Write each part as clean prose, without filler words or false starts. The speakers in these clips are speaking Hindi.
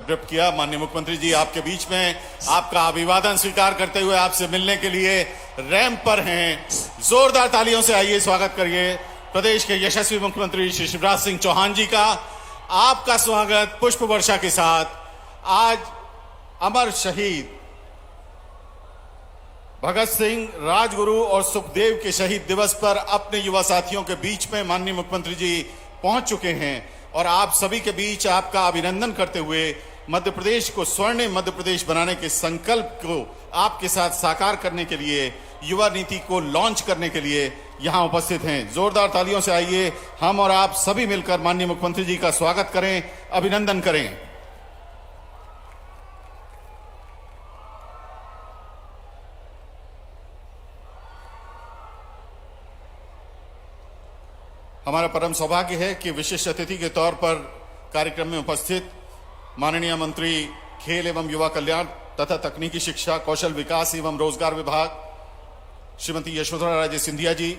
ड्रिफ्ट किया। माननीय मुख्यमंत्री जी आपके बीच में आपका अभिवादन स्वीकार करते हुए आपसे मिलने के लिए रैंप पर हैं। जोरदार तालियों से आइए स्वागत करिए प्रदेश के यशस्वी मुख्यमंत्री श्री शिवराज सिंह चौहान जी का। आपका स्वागत पुष्प वर्षा के साथ। आज अमर शहीद भगत सिंह, राजगुरु और सुखदेव के शहीद दिवस पर अपने युवा साथियों के बीच में माननीय मुख्यमंत्री जी पहुंच चुके हैं और आप सभी के बीच आपका अभिनंदन करते हुए मध्य प्रदेश को स्वर्णिम मध्य प्रदेश बनाने के संकल्प को आपके साथ साकार करने के लिए, युवा नीति को लॉन्च करने के लिए यहां उपस्थित हैं। जोरदार तालियों से आइए हम और आप सभी मिलकर माननीय मुख्यमंत्री जी का स्वागत करें, अभिनंदन करें। हमारा परम सौभाग्य है कि विशिष्ट अतिथि के तौर पर कार्यक्रम में उपस्थित माननीय मंत्री खेल एवं युवा कल्याण तथा तकनीकी शिक्षा, कौशल विकास एवं रोजगार विभाग श्रीमती यशोधरा राजे सिंधिया जी,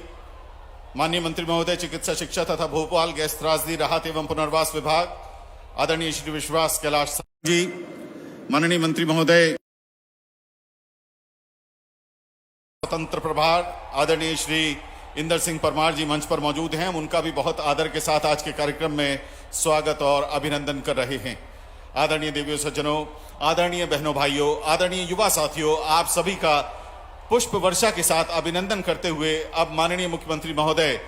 माननीय मंत्री महोदय चिकित्सा शिक्षा तथा भोपाल गैस त्रासदी राहत एवं पुनर्वास विभाग आदरणीय श्री विश्वास कैलाश जी, माननीय मंत्री महोदय स्वतंत्र प्रभार आदरणीय श्री इंदर सिंह परमार जी मंच पर मौजूद हैं। उनका भी बहुत आदर के साथ आज के कार्यक्रम में स्वागत और अभिनंदन कर रहे हैं। आदरणीय देवियों सज्जनों, आदरणीय बहनों भाइयों, आदरणीय युवा साथियों, आप सभी का पुष्प वर्षा के साथ अभिनंदन करते हुए अब माननीय मुख्यमंत्री महोदय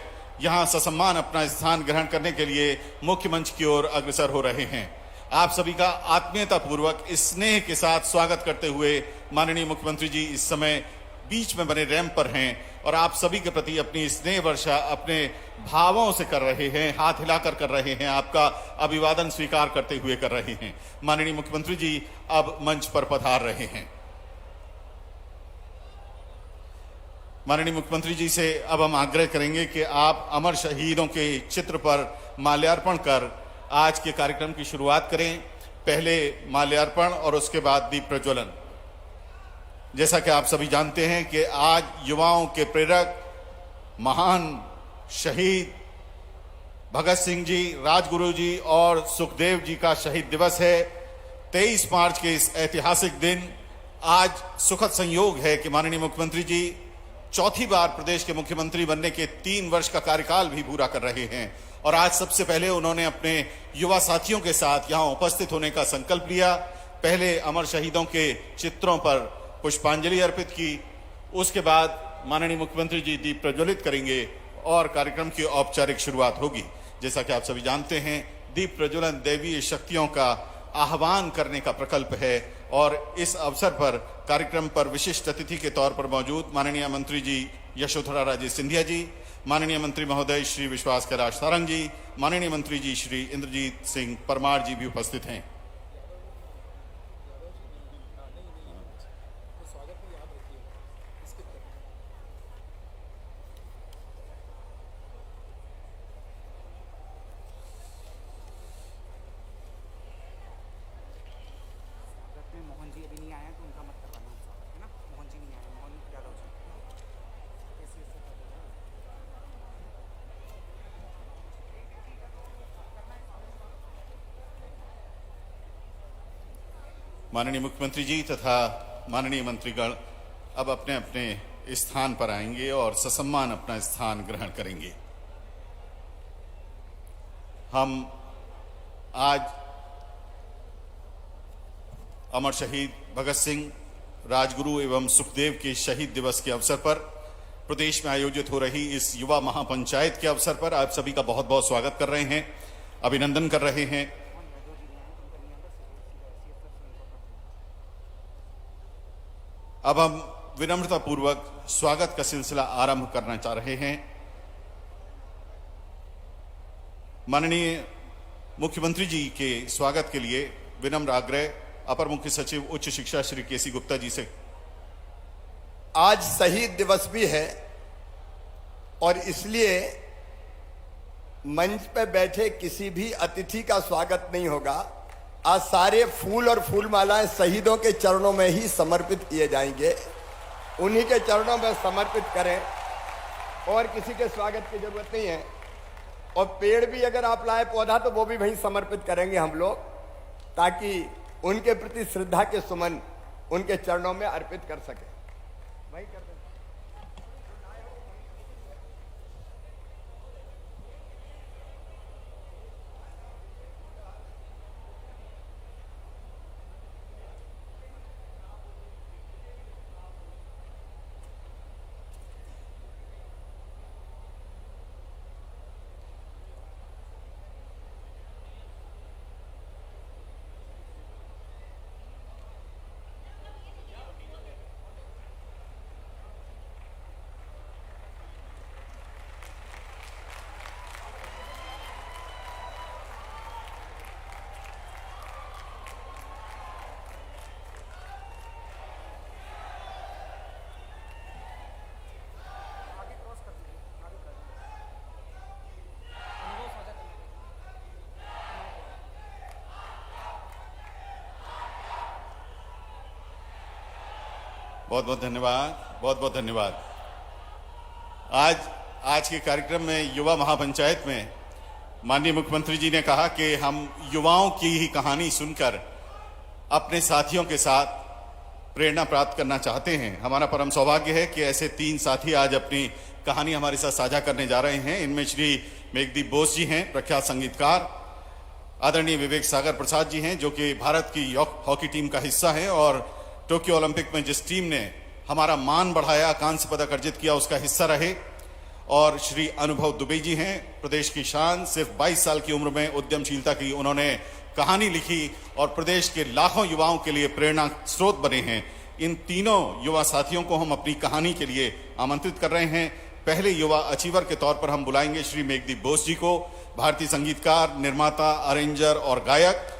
यहां ससम्मान अपना स्थान ग्रहण करने के लिए मुख्य मंच की ओर अग्रसर हो रहे हैं। आप सभी का आत्मीयता पूर्वक स्नेह के साथ स्वागत करते हुए माननीय मुख्यमंत्री जी इस समय बीच में बने रैंप पर हैं और आप सभी के प्रति अपनी स्नेह वर्षा अपने भावों से कर रहे हैं, हाथ हिलाकर कर रहे हैं, आपका अभिवादन स्वीकार करते हुए कर रहे हैं। माननीय मुख्यमंत्री जी अब मंच पर पधार रहे हैं। माननीय मुख्यमंत्री जी से अब हम आग्रह करेंगे कि आप अमर शहीदों के चित्र पर माल्यार्पण कर आज के कार्यक्रम की शुरुआत करें। पहले माल्यार्पण और उसके बाद दीप प्रज्वलन। जैसा कि आप सभी जानते हैं कि आज युवाओं के प्रेरक महान शहीद भगत सिंह जी, राजगुरु जी और सुखदेव जी का शहीद दिवस है। 23 मार्च के इस ऐतिहासिक दिन आज सुखद संयोग है कि माननीय मुख्यमंत्री जी चौथी बार प्रदेश के मुख्यमंत्री बनने के 3 वर्ष का कार्यकाल भी पूरा कर रहे हैं और आज सबसे पहले उन्होंने अपने युवा साथियों के साथ यहां उपस्थित होने का संकल्प लिया। पहले अमर शहीदों के चित्रों पर पुष्पांजलि अर्पित की, उसके बाद माननीय मुख्यमंत्री जी दीप प्रज्वलित करेंगे और कार्यक्रम की औपचारिक शुरुआत होगी। जैसा कि आप सभी जानते हैं, दीप प्रज्वलन दैवीय शक्तियों का आह्वान करने का प्रकल्प है और इस अवसर पर कार्यक्रम पर विशिष्ट अतिथि के तौर पर मौजूद माननीय मंत्री जी यशोधरा राजे सिंधिया जी, माननीय मंत्री महोदय श्री विश्वास कैलाश सारंग जी, माननीय मंत्री जी श्री इंद्रजीत सिंह परमार जी भी उपस्थित हैं। मोहन जी अभी नहीं आया तो उनका मत करवाना है ना। मोहन जी नहीं आए, मोहन यादव जी। माननीय मुख्यमंत्री जी तथा माननीय मंत्रीगण अब अपने अपने स्थान पर आएंगे और ससम्मान अपना स्थान ग्रहण करेंगे। हम आज अमर शहीद भगत सिंह, राजगुरु एवं सुखदेव के शहीद दिवस के अवसर पर प्रदेश में आयोजित हो रही इस युवा महापंचायत के अवसर पर आप सभी का बहुत बहुत स्वागत कर रहे हैं, अभिनंदन कर रहे हैं। अब हम विनम्रता पूर्वक स्वागत का सिलसिला आरंभ करना चाह रहे हैं। माननीय मुख्यमंत्री जी के स्वागत के लिए विनम्र आग्रह अपर मुख्य सचिव उच्च शिक्षा श्री केसी गुप्ता जी से। आज शहीद दिवस भी है और इसलिए मंच पर बैठे किसी भी अतिथि का स्वागत नहीं होगा। आज सारे फूल और फूल मालाएं शहीदों के चरणों में ही समर्पित किए जाएंगे। उन्हीं के चरणों में समर्पित करें और किसी के स्वागत की जरूरत नहीं है। और पेड़ भी अगर आप लाए पौधा तो वो भी वहीं समर्पित करेंगे हम लोग, ताकि उनके प्रति श्रद्धा के सुमन उनके चरणों में अर्पित कर सके। वही कर दें। आगे क्रॉस कर लीजिए, आगे कर लीजिए। अनुभव साझा कर लीजिए। बहुत बहुत धन्यवाद, बहुत बहुत धन्यवाद। आज के कार्यक्रम में युवा महापंचायत में माननीय मुख्यमंत्री जी ने कहा कि हम युवाओं की ही कहानी सुनकर अपने साथियों के साथ प्रेरणा प्राप्त करना चाहते हैं। हमारा परम सौभाग्य है कि ऐसे 3 साथी आज अपनी कहानी हमारे साथ साझा करने जा रहे हैं। इनमें श्री मेघदीप बोस जी हैं, प्रख्यात संगीतकार। आदरणीय विवेक सागर प्रसाद जी हैं, जो कि भारत की हॉकी टीम का हिस्सा हैं और टोक्यो ओलंपिक में जिस टीम ने हमारा मान बढ़ाया, कांस्य पदक अर्जित किया, उसका हिस्सा रहे। और श्री अनुभव दुबे जी हैं, प्रदेश की शान। सिर्फ 22 साल की उम्र में उद्यमशीलता की उन्होंने कहानी लिखी और प्रदेश के लाखों युवाओं के लिए प्रेरणा स्रोत बने हैं। इन तीनों युवा साथियों को हम अपनी कहानी के लिए आमंत्रित कर रहे हैं। पहले युवा अचीवर के तौर पर हम बुलाएंगे श्री मेघदीप बोस जी को, भारतीय संगीतकार, निर्माता, अरेंजर और गायक।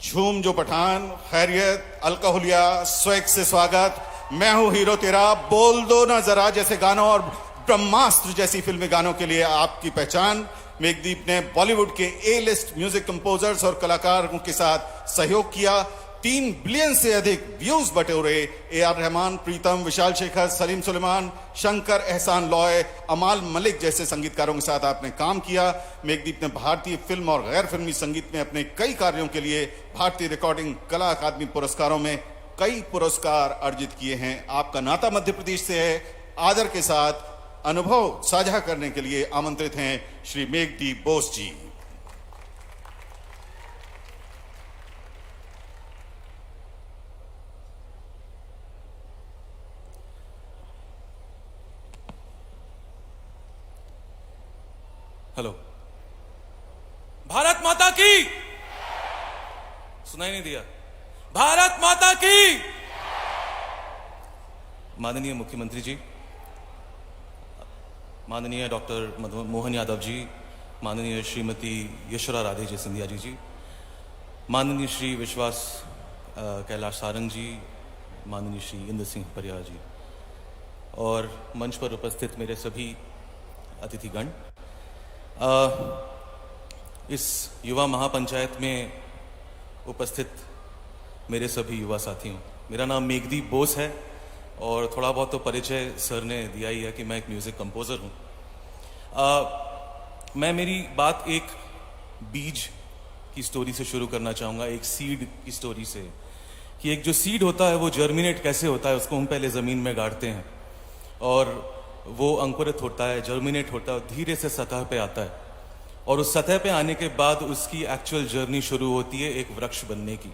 झूम जो पठान, खैरियत, अलकाहुलिया, स्वैग से स्वागत, मैं हूं हीरो तेरा, बोल दो ना जरा जैसे गानों और ब्रह्मास्त्र जैसी फिल्मी गानों के लिए आपकी पहचान। मेघदीप ने बॉलीवुड के ए लिस्ट म्यूजिक कंपोजर्स और कलाकारों के साथ सहयोग किया। 3 बिलियन से अधिक व्यूज बटोरे। AR रहमान, प्रीतम, विशाल शेखर, सलीम सुलेमान, शंकर, एहसान लॉय, अमाल मलिक जैसे संगीतकारों के साथ आपने काम किया। मेघदीप ने भारतीय फिल्म और गैर फिल्मी संगीत में अपने कई कार्यों के लिए भारतीय रिकॉर्डिंग कला अकादमी पुरस्कारों में कई पुरस्कार अर्जित किए हैं। आपका नाता मध्य प्रदेश से है। आदर के साथ अनुभव साझा करने के लिए आमंत्रित हैं श्री मेघदीप बोस जी। हेलो, भारत माता की, सुनाई नहीं दिया, भारत माता की। माननीय मुख्यमंत्री जी, माननीय डॉक्टर मोहन यादव जी, माननीय श्रीमती यशोरा राधे जी सिंधिया जी, माननीय श्री विश्वास कैलाश सारंग जी, माननीय श्री इंद्र सिंह परिहार जी और मंच पर उपस्थित मेरे सभी अतिथिगण। इस युवा महापंचायत में उपस्थित मेरे सभी युवा साथियों, मेरा नाम मेघदीप बोस है और थोड़ा बहुत तो परिचय सर ने दिया ही है कि मैं एक म्यूज़िक कंपोज़र हूँ। मैं मेरी बात एक बीज की स्टोरी से शुरू करना चाहूँगा, एक सीड की स्टोरी से, कि एक जो सीड होता है वो जर्मिनेट कैसे होता है। उसको हम पहले ज़मीन में गाड़ते हैं और वो अंकुरित होता है, जर्मिनेट होता है, धीरे से सतह पे आता है और उस सतह पे आने के बाद उसकी एक्चुअल जर्नी शुरू होती है एक वृक्ष बनने की।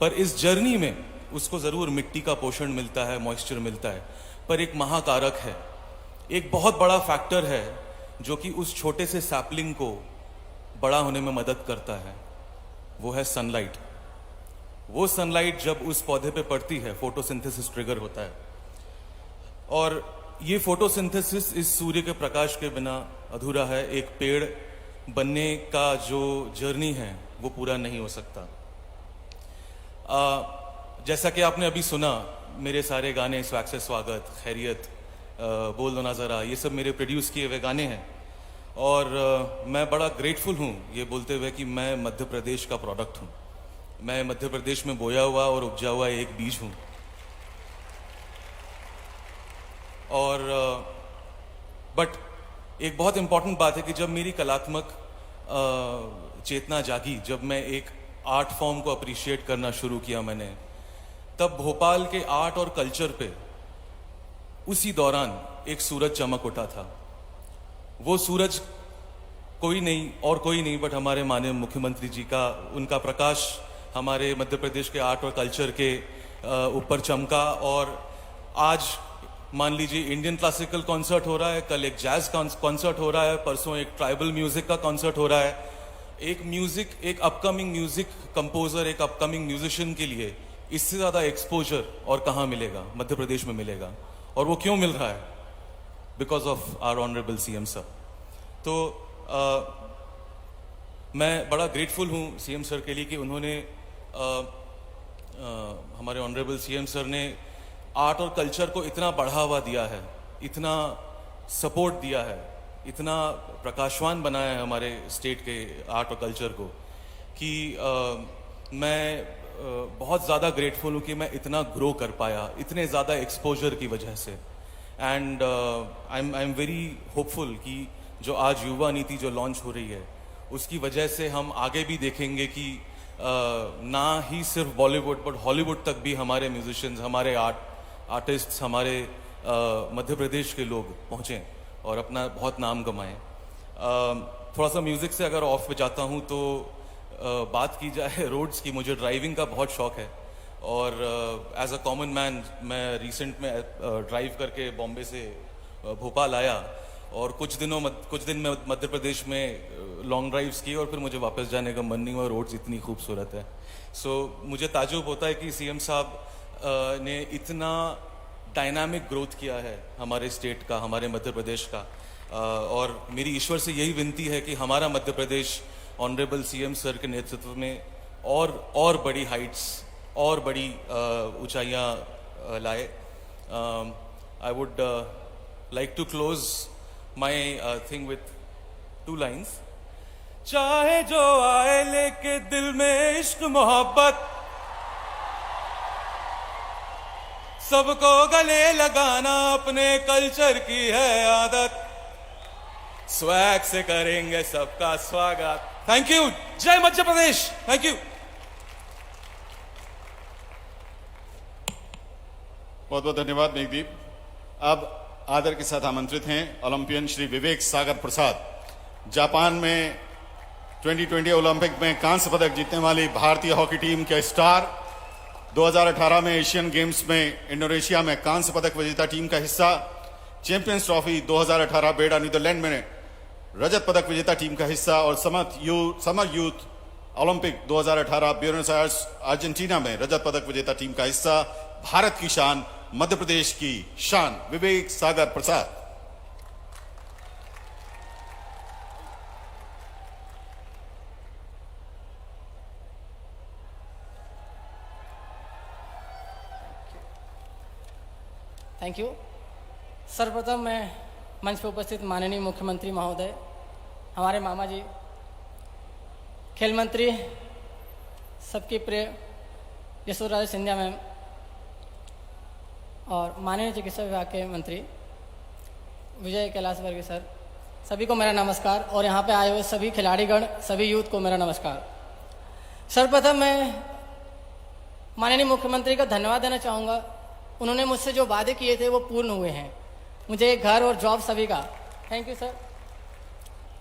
पर इस जर्नी में उसको ज़रूर मिट्टी का पोषण मिलता है, मॉइस्चर मिलता है, पर एक महाकारक है, एक बहुत बड़ा फैक्टर है जो कि उस छोटे से सैपलिंग को बड़ा होने में मदद करता है। वो है सनलाइट। वो सनलाइट जब उस पौधे पे पड़ती है, फोटोसिंथेसिस ट्रिगर होता है और ये फोटोसिंथेसिस इस सूर्य के प्रकाश के बिना अधूरा है। एक पेड़ बनने का जो जर्नी है वो पूरा नहीं हो सकता। जैसा कि आपने अभी सुना, मेरे सारे गाने स्वैग से स्वागत, खैरियत, बोल दो ना ज़रा, ये सब मेरे प्रोड्यूस किए हुए गाने हैं और मैं बड़ा ग्रेटफुल हूँ ये बोलते हुए कि मैं मध्य प्रदेश का प्रोडक्ट हूँ। मैं मध्य प्रदेश में बोया हुआ और उपजा हुआ एक बीज हूँ। और बट एक बहुत इम्पॉर्टेंट बात है कि जब मेरी कलात्मक चेतना जागी, जब मैं एक आर्ट फॉर्म को अप्रिशिएट करना शुरू किया मैंने, तब भोपाल के आर्ट और कल्चर पे उसी दौरान एक सूरज चमक उठा था। वो सूरज कोई नहीं बट हमारे माननीय मुख्यमंत्री जी का, उनका प्रकाश हमारे मध्य प्रदेश के आर्ट और कल्चर के ऊपर चमका। और आज मान लीजिए इंडियन क्लासिकल कॉन्सर्ट हो रहा है, कल एक जैज कॉन्सर्ट हो रहा है, परसों एक ट्राइबल म्यूजिक का कॉन्सर्ट हो रहा है। एक अपकमिंग म्यूजिक कंपोजर, एक अपकमिंग म्यूजिशियन के लिए इससे ज्यादा एक्सपोजर और कहाँ मिलेगा? मध्य प्रदेश में मिलेगा। और वो क्यों मिल रहा है? Because of our honourable CM sir. तो मैं बड़ा ग्रेटफुल हूँ सीएम सर के लिए कि उन्होंने हमारे ऑनरेबल सीएम सर ने आर्ट और कल्चर को इतना बढ़ावा दिया है, इतना सपोर्ट दिया है, इतना प्रकाशवान बनाया है हमारे स्टेट के आर्ट और कल्चर को कि मैं बहुत ज़्यादा ग्रेटफुल हूँ कि मैं इतना ग्रो कर पाया, इतने ज़्यादा एक्सपोजर की वजह से। And I am very hopeful कि जो आज युवा नीति जो लॉन्च हो रही है उसकी वजह से हम आगे भी देखेंगे कि ना ही सिर्फ बॉलीवुड बट हॉलीवुड तक भी हमारे म्यूजिशियंस, हमारे आर्टिस्ट्स, हमारे मध्य प्रदेश के लोग पहुँचें और अपना बहुत नाम कमाएं। थोड़ा सा म्यूज़िक से अगर ऑफ पे जाता हूँ तो बात की जाए रोड्स की, मुझे ड्राइविंग का बहुत शौक है और एज अ कॉमन मैन मैं रिसेंट में ड्राइव करके बॉम्बे से भोपाल आया और कुछ दिन में मध्य प्रदेश में लॉन्ग ड्राइव्स किए और फिर मुझे वापस जाने का मन नहीं हुआ। रोड्स इतनी खूबसूरत है। सो मुझे ताज्जुब होता है कि सीएम साहब ने इतना डायनामिक ग्रोथ किया है हमारे स्टेट का, हमारे मध्य प्रदेश का। और मेरी ईश्वर से यही विनती है कि हमारा Madhya Pradesh honourable CM sir के नेतृत्व में और बड़ी हाइट्स और बड़ी ऊंचाइयां लाए। I would like to close my thing with 2 lines. चाहे जो आए लेके दिल में इश्क मोहब्बत, सबको गले लगाना अपने कल्चर की है आदत, स्वैग से करेंगे सबका स्वागत। Thank you. जय मध्य प्रदेश। Thank you. बहुत बहुत धन्यवाद मेघदीप। अब आदर के साथ आमंत्रित हैं ओलंपियन श्री विवेक सागर प्रसाद। जापान में 2020 ओलंपिक में कांस्य पदक जीतने वाली भारतीय हॉकी टीम के स्टार, 2018 में एशियन गेम्स में इंडोनेशिया में कांस्य पदक विजेता टीम का हिस्सा, चैंपियंस ट्रॉफी 2018 बेडा नीदरलैंड में रजत पदक विजेता टीम का हिस्सा और summer youth Olympic 2018 Buenos Aires Argentina में रजत पदक विजेता टीम का हिस्सा, भारत की शान, मध्य प्रदेश की शान, विवेक सागर प्रसाद। Thank you. सर्वप्रथम मैं मंच पर उपस्थित माननीय मुख्यमंत्री महोदय, हमारे मामा जी, खेल मंत्री, सबके प्रिय यशोधरा सिंधिया मैम और माननीय चिकित्सा विभाग के मंत्री विजय कैलाश वर्गीय सर, सभी को मेरा नमस्कार और यहाँ पे आए हुए सभी खिलाड़ीगण, सभी यूथ को मेरा नमस्कार। सर्वप्रथम मैं माननीय मुख्यमंत्री का धन्यवाद देना चाहूँगा। उन्होंने मुझसे जो वादे किए थे वो पूर्ण हुए हैं, मुझे एक घर और जॉब सभी का। Thank you sir.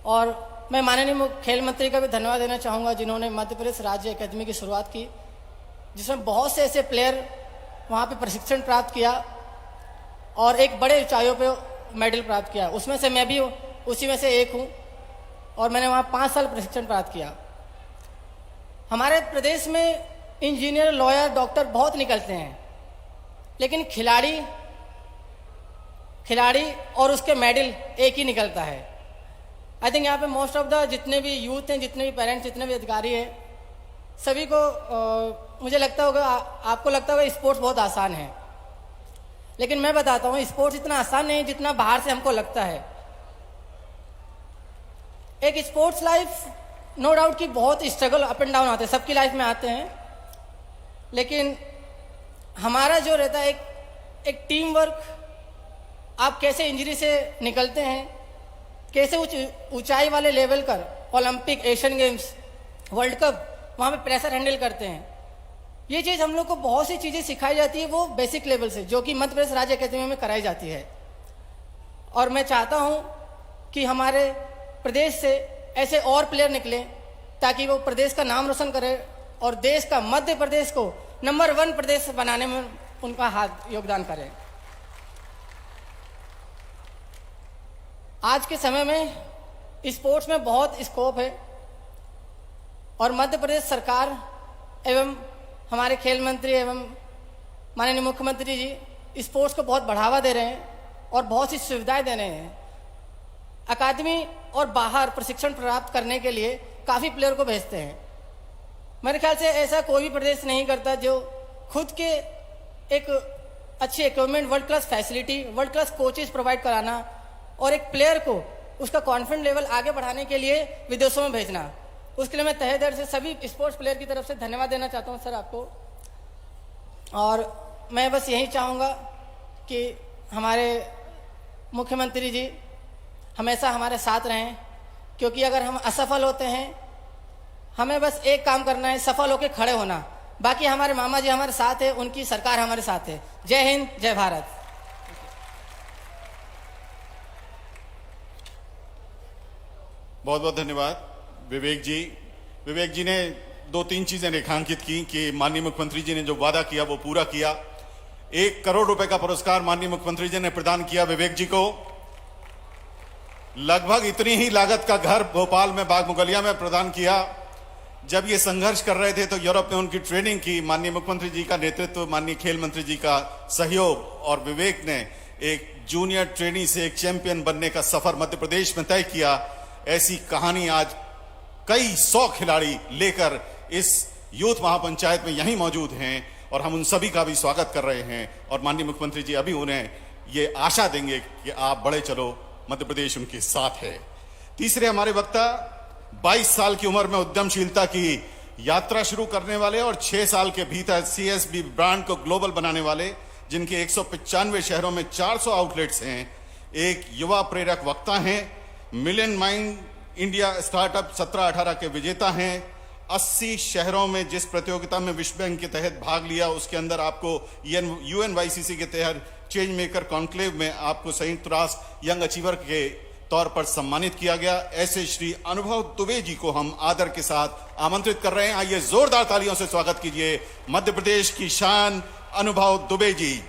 और मैं माननीय खेल मंत्री का भी धन्यवाद देना चाहूँगा जिन्होंने मध्य प्रदेश राज्य अकेडमी की शुरुआत की, जिसमें बहुत से ऐसे प्लेयर वहाँ पे प्रशिक्षण प्राप्त किया और एक बड़े ऊंचाइयों पे मेडल प्राप्त किया। उसमें से मैं भी उसी में से एक हूँ और मैंने वहाँ 5 साल प्रशिक्षण प्राप्त किया। हमारे प्रदेश में इंजीनियर, लॉयर, डॉक्टर बहुत निकलते हैं, लेकिन खिलाड़ी और उसके मेडल एक ही निकलता है। आई थिंक यहाँ पे मोस्ट ऑफ द जितने भी यूथ हैं, जितने भी पेरेंट्स, जितने भी अधिकारी हैं, सभी को मुझे लगता होगा, आपको लगता होगा स्पोर्ट्स बहुत आसान है, लेकिन मैं बताता हूँ स्पोर्ट्स इतना आसान नहीं जितना बाहर से हमको लगता है। एक स्पोर्ट्स लाइफ नो डाउट कि बहुत स्ट्रगल, अप एंड डाउन आते हैं, सबकी लाइफ में आते हैं, लेकिन हमारा जो रहता है एक टीम वर्क, आप कैसे इंजरी से निकलते हैं, कैसे ऊंचाई वाले लेवल पर Olympic, Asian games, world cup वहाँ पे प्रेशर हैंडल करते हैं। ये चीज़ हम लोग को बहुत सी चीज़ें सिखाई जाती है, वो बेसिक लेवल से, जो कि मध्य प्रदेश राज्य अकेडमी में कराई जाती है। और मैं चाहता हूँ कि हमारे प्रदेश से ऐसे और प्लेयर निकलें ताकि वो प्रदेश का नाम रोशन करे और देश का, मध्य प्रदेश को नंबर 1 प्रदेश बनाने में उनका हाथ योगदान करें। आज के समय में स्पोर्ट्स में बहुत स्कोप है और मध्य प्रदेश सरकार एवं हमारे खेल मंत्री एवं माननीय मुख्यमंत्री जी स्पोर्ट्स को बहुत बढ़ावा दे रहे हैं और बहुत सी सुविधाएं दे रहे हैं। अकादमी और बाहर प्रशिक्षण प्राप्त करने के लिए काफ़ी प्लेयर को भेजते हैं। मेरे ख्याल से ऐसा कोई भी प्रदेश नहीं करता जो खुद के एक अच्छी equipment, world class facility, world class coaches provide कराना और एक प्लेयर को उसका कॉन्फिडेंस लेवल आगे बढ़ाने के लिए विदेशों में भेजना। उसके लिए मैं तहे दिल से सभी स्पोर्ट्स प्लेयर की तरफ से धन्यवाद देना चाहता हूं सर आपको। और मैं बस यही चाहूँगा कि हमारे मुख्यमंत्री जी हमेशा हमारे साथ रहें, क्योंकि अगर हम असफल होते हैं, हमें बस एक काम करना है, सफल होकर खड़े होना। बाकी हमारे मामा जी हमारे साथ है, उनकी सरकार हमारे साथ है। जय हिंद, जय भारत। बहुत बहुत धन्यवाद विवेक जी। विवेक जी ने 2-3 चीजें रेखांकित की कि माननीय मुख्यमंत्री जी ने जो वादा किया वो पूरा किया। 1 करोड़ रुपए का पुरस्कार माननीय मुख्यमंत्री जी ने प्रदान किया विवेक जी को। लगभग इतनी ही लागत का घर भोपाल में बाग मुगलिया में प्रदान किया। जब ये संघर्ष कर रहे थे तो यूरोप ने उनकी ट्रेनिंग की। माननीय मुख्यमंत्री जी का नेतृत्व, माननीय खेल मंत्री जी का सहयोग और विवेक ने एक जूनियर ट्रेनी से एक चैंपियन बनने का सफर मध्य प्रदेश में तय किया। ऐसी कहानी आज कई 100 खिलाड़ी लेकर इस यूथ महापंचायत में यहीं मौजूद हैं और हम उन सभी का भी स्वागत कर रहे हैं। और माननीय मुख्यमंत्री जी अभी उन्हें ये आशा देंगे कि आप बढ़े चलो, मध्य प्रदेश उनके साथ है। तीसरे हमारे वक्ता 22 साल की उम्र में उद्यमशीलता की यात्रा शुरू करने वाले और 6 साल के भीतर CSB ब्रांड को ग्लोबल बनाने वाले, जिनके 195 शहरों में 400 आउटलेट्स हैं। एक युवा प्रेरक वक्ता हैं। मिलियन माइंड इंडिया स्टार्टअप 17-18 के विजेता हैं। 80 शहरों में जिस प्रतियोगिता में विश्व बैंक के तहत भाग लिया, उसके अंदर आपको UNYCC के तहत चेंज मेकर कॉन्क्लेव में आपको संयुक्त राष्ट्र यंग अचीवर के तौर पर सम्मानित किया गया। ऐसे श्री अनुभव दुबे जी को हम आदर के साथ आमंत्रित कर रहे हैं। आइए जोरदार तालियों से स्वागत कीजिए मध्य प्रदेश की शान अनुभव दुबे जी।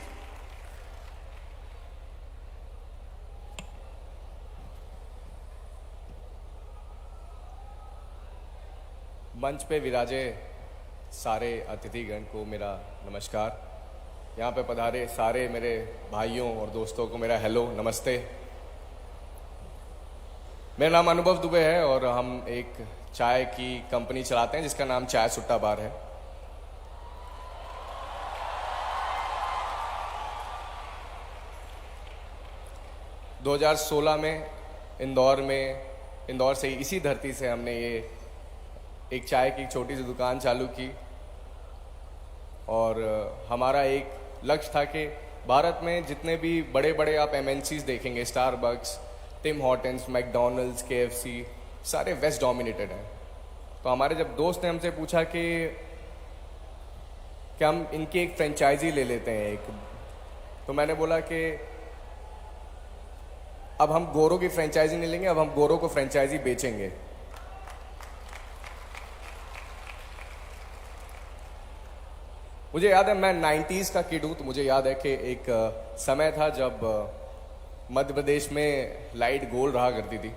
मंच पे विराजे सारे अतिथिगण को मेरा नमस्कार। यहाँ पे पधारे सारे मेरे भाइयों और दोस्तों को मेरा हेलो, नमस्ते। मेरा नाम अनुभव दुबे है और हम एक चाय की कंपनी चलाते हैं जिसका नाम चाय सुट्टा बार है। – 2016 में इंदौर से इसी धरती से हमने ये एक चाय की छोटी सी दुकान चालू की और हमारा एक लक्ष्य था कि भारत में जितने भी बड़े बड़े आप MNCs देखेंगे, Starbucks, Tim Hortons, McDonald's, KFC, सारे वेस्ट डोमिनेटेड हैं। तो हमारे जब दोस्त ने हमसे पूछा कि क्या हम इनकी एक फ्रेंचाइजी ले लेते हैं एक, तो मैंने बोला कि अब हम गोरों की फ्रेंचाइजी नहीं लेंगे, अब हम गोरों को फ्रेंचाइजी बेचेंगे। मुझे याद है, मैं 90s का किड हूँ, तो मुझे याद है कि एक समय था जब मध्य प्रदेश में लाइट गोल रहा करती थी।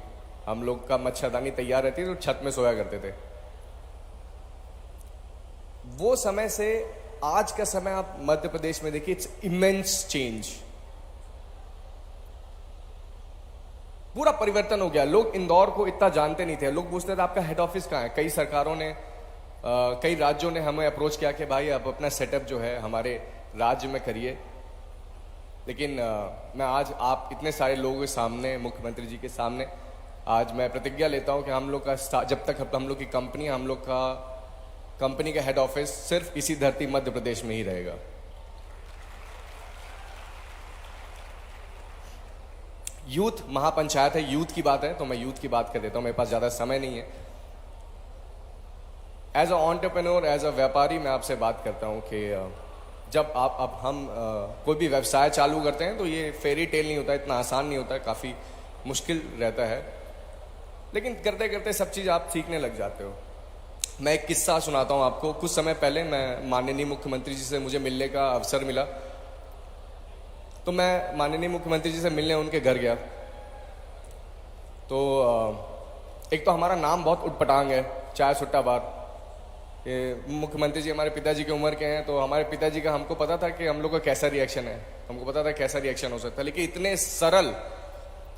हम लोग का मच्छरदानी तैयार रहती थी तो छत में सोया करते थे। वो समय से आज का समय आप मध्य प्रदेश में देखिए, इट्स इमेंस चेंज, पूरा परिवर्तन हो गया। लोग इंदौर को इतना जानते नहीं थे। लोग पूछते थे आपका हेड ऑफिस कहाँ है। कई सरकारों ने कई राज्यों ने हमें अप्रोच किया कि भाई आप अपना सेटअप जो है हमारे राज्य में करिए। लेकिन मैं आज आप इतने सारे लोगों के सामने, मुख्यमंत्री जी के सामने, आज मैं प्रतिज्ञा लेता हूं कि हम लोग का जब तक हम लोग की कंपनी, हम लोग का कंपनी का हेड ऑफिस सिर्फ इसी धरती मध्य प्रदेश में ही रहेगा। यूथ महापंचायत है, यूथ की बात है तो मैं यूथ की बात कर देता हूं, मेरे पास ज्यादा समय नहीं है। As a entrepreneur, as a vyapari मैं आपसे बात करता हूँ कि जब हम कोई भी व्यवसाय चालू करते हैं तो ये फेरी टेल नहीं होता, इतना आसान नहीं होता, काफ़ी मुश्किल रहता है, लेकिन करते करते सब चीज़ आप सीखने लग जाते हो। मैं एक किस्सा सुनाता हूँ आपको। कुछ समय पहले मैं माननीय मुख्यमंत्री जी से मुझे मिलने का अवसर मिला, तो मैं माननीय मुख्यमंत्री जी से मिलने उनके घर गया। तो एक तो हमारा नाम बहुत उटपटांग है, चाय सुट्टा बार। मुख्यमंत्री जी हमारे पिताजी की उम्र के हैं, तो हमारे पिताजी का हमको पता था कि हम लोग का कैसा रिएक्शन है, हमको पता था कैसा रिएक्शन हो सकता है, लेकिन इतने सरल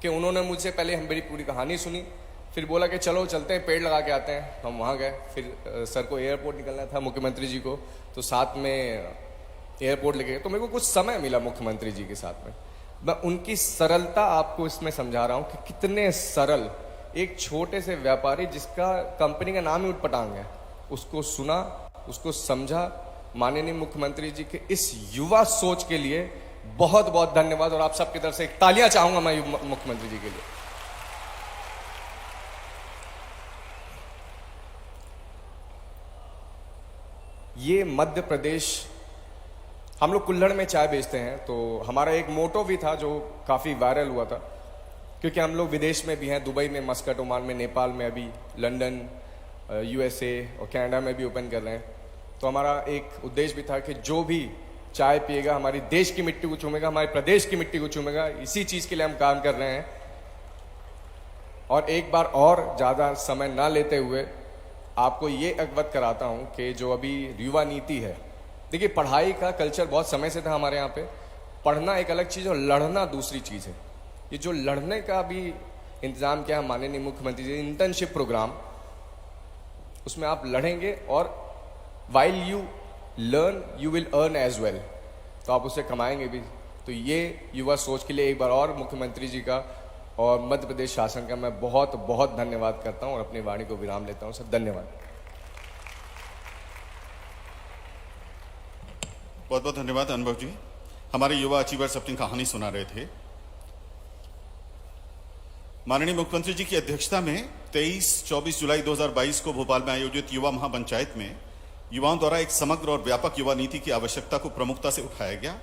कि उन्होंने मुझसे पहले मेरी पूरी कहानी सुनी, फिर बोला कि चलो चलते हैं, पेड़ लगा के आते हैं। हम वहाँ गए, फिर सर को एयरपोर्ट निकलना था मुख्यमंत्री जी को, तो साथ में एयरपोर्ट लेके गए। तो मेरे को कुछ समय मिला मुख्यमंत्री जी के साथ में। मैं उनकी सरलता आपको इसमें समझा रहा हूँ कि कितने सरल एक छोटे से व्यापारी जिसका कंपनी का नाम ही उटपटांग है, उसको सुना, उसको समझा। माननीय मुख्यमंत्री जी के इस युवा सोच के लिए बहुत बहुत धन्यवाद, और आप सबकी तरफ से एक तालियां चाहूंगा मैं मुख्यमंत्री जी के लिए। ये मध्य प्रदेश, हम लोग कुल्हड़ में चाय बेचते हैं, तो हमारा एक मोटो भी था जो काफ़ी वायरल हुआ था, क्योंकि हम लोग विदेश में भी हैं, दुबई में, मस्कट, ओमान में, नेपाल में, अभी लंदन, यूएसए और कनाडा में भी ओपन कर रहे हैं। तो हमारा एक उद्देश्य भी था कि जो भी चाय पिएगा हमारी देश की मिट्टी को चूमेगा, हमारे प्रदेश की मिट्टी को चूमेगा। इसी चीज़ के लिए हम काम कर रहे हैं। और एक बार और ज़्यादा समय ना लेते हुए आपको ये अवगत कराता हूँ कि जो अभी युवा नीति है, देखिए पढ़ाई का कल्चर बहुत समय से था हमारे यहाँ पे, पढ़ना एक अलग चीज़ और लड़ना दूसरी चीज़ है। ये जो लड़ने का भी इंतजाम किया माननीय मुख्यमंत्री जी, इंटर्नशिप प्रोग्राम, उसमें आप लड़ेंगे और while you learn you will earn as well, तो आप उससे कमाएंगे भी। तो ये युवा सोच के लिए एक बार और मुख्यमंत्री जी का और मध्य प्रदेश शासन का मैं बहुत बहुत धन्यवाद करता हूं और अपनी वाणी को विराम लेता हूं। सब धन्यवाद। बहुत बहुत धन्यवाद अनुभव जी। हमारे युवा अचीवर्स अपनी कहानी सुना रहे थे। माननीय मुख्यमंत्री जी की अध्यक्षता में 23-24 जुलाई 2022 को भोपाल में आयोजित युवा महापंचायत में युवाओं द्वारा एक समग्र और व्यापक युवा नीति की आवश्यकता को प्रमुखता से उठाया गया।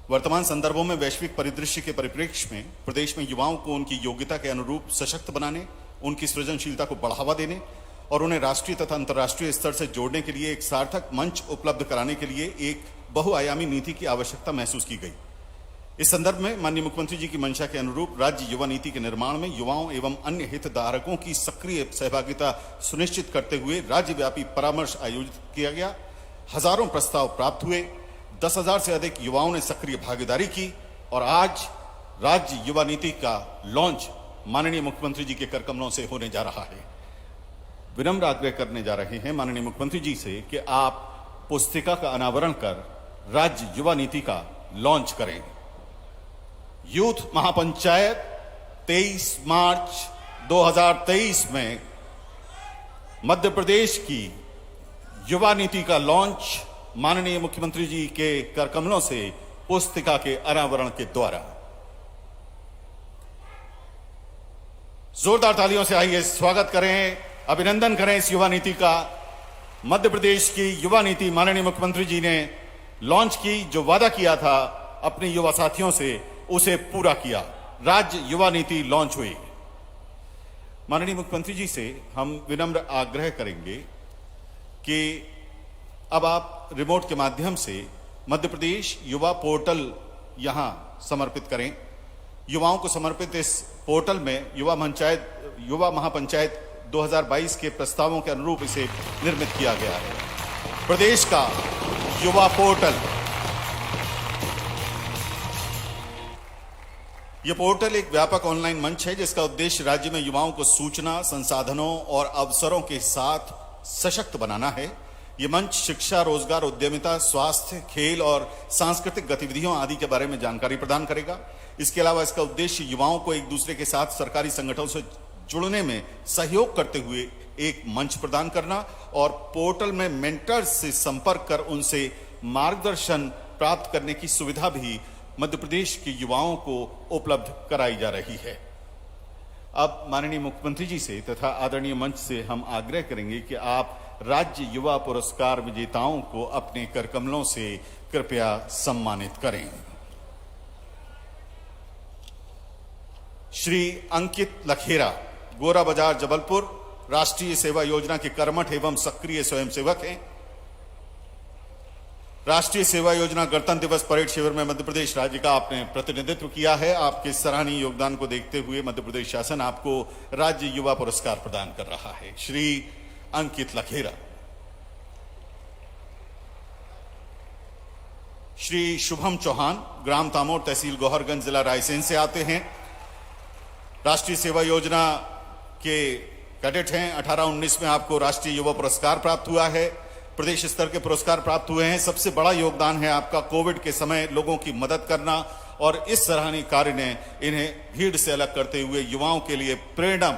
वर्तमान संदर्भों में वैश्विक परिदृश्य के परिप्रेक्ष्य में प्रदेश में युवाओं को उनकी योग्यता के अनुरूप सशक्त बनाने, उनकी सृजनशीलता को बढ़ावा देने और उन्हें राष्ट्रीय तथा अंतर्राष्ट्रीय स्तर से जोड़ने के लिए एक सार्थक मंच उपलब्ध कराने के लिए एक बहुआयामी नीति की आवश्यकता महसूस की गई। इस संदर्भ में माननीय मुख्यमंत्री जी की मंशा के अनुरूप राज्य युवा नीति के निर्माण में युवाओं एवं अन्य हितधारकों की सक्रिय सहभागिता सुनिश्चित करते हुए राज्यव्यापी परामर्श आयोजित किया गया। हजारों प्रस्ताव प्राप्त हुए, 10,000 से अधिक युवाओं ने सक्रिय भागीदारी की और आज राज्य युवा नीति का लॉन्च माननीय मुख्यमंत्री जी के करकमलों से होने जा रहा है। विनम्र आग्रह करने जा रहे हैं माननीय मुख्यमंत्री जी से कि आप पुस्तिका का अनावरण कर राज्य युवा नीति का लॉन्च करें। यूथ महापंचायत 23 मार्च 2023 में मध्य प्रदेश की युवा नीति का लॉन्च माननीय मुख्यमंत्री जी के करकमलों से पुस्तिका के अनावरण के द्वारा। जोरदार तालियों से आइए स्वागत करें, अभिनंदन करें इस युवा नीति का। मध्य प्रदेश की युवा नीति माननीय मुख्यमंत्री जी ने लॉन्च की, जो वादा किया था अपने युवा साथियों से उसे पूरा किया। राज्य युवा नीति लॉन्च हुई। माननीय मुख्यमंत्री जी से हम विनम्र आग्रह करेंगे कि अब आप रिमोट के माध्यम से मध्य प्रदेश युवा पोर्टल यहां समर्पित करें। युवाओं को समर्पित इस पोर्टल में युवा महापंचायत 2022 के प्रस्तावों के अनुरूप इसे निर्मित किया गया है। प्रदेश का युवा पोर्टल, यह पोर्टल एक व्यापक ऑनलाइन मंच है जिसका उद्देश्य राज्य में युवाओं को सूचना, संसाधनों और अवसरों के साथ सशक्त बनाना है। यह मंच शिक्षा, रोजगार, उद्यमिता, स्वास्थ्य, खेल और सांस्कृतिक गतिविधियों आदि के बारे में जानकारी प्रदान करेगा। इसके अलावा इसका उद्देश्य युवाओं को एक दूसरे के साथ सरकारी संगठनों से जुड़ने में सहयोग करते हुए एक मंच प्रदान करना और पोर्टल में मेंटर्स से संपर्क कर उनसे मार्गदर्शन प्राप्त करने की सुविधा भी मध्य प्रदेश के युवाओं को उपलब्ध कराई जा रही है। अब माननीय मुख्यमंत्री जी से तथा आदरणीय मंच से हम आग्रह करेंगे कि आप राज्य युवा पुरस्कार विजेताओं को अपने करकमलों से कृपया सम्मानित करें। श्री अंकित लखेरा, गोरा बाजार, जबलपुर, राष्ट्रीय सेवा योजना के कर्मठ एवं सक्रिय स्वयंसेवक हैं। राष्ट्रीय सेवा योजना गणतंत्र दिवस परेड शिविर में मध्य प्रदेश राज्य का आपने प्रतिनिधित्व किया है। आपके सराहनीय योगदान को देखते हुए मध्य प्रदेश शासन आपको राज्य युवा पुरस्कार प्रदान कर रहा है। श्री अंकित लखेरा। श्री शुभम चौहान, ग्राम तामोर, तहसील गौहरगंज, जिला रायसेन से आते हैं। राष्ट्रीय सेवा योजना के कैडेट हैं। 18-19 में आपको राष्ट्रीय युवा पुरस्कार प्राप्त हुआ है। प्रदेश स्तर के पुरस्कार प्राप्त हुए हैं। सबसे बड़ा योगदान है आपका कोविड के समय लोगों की मदद करना, और इस सराहनीय कार्य ने इन्हें भीड़ से अलग करते हुए युवाओं के लिए प्रेरणा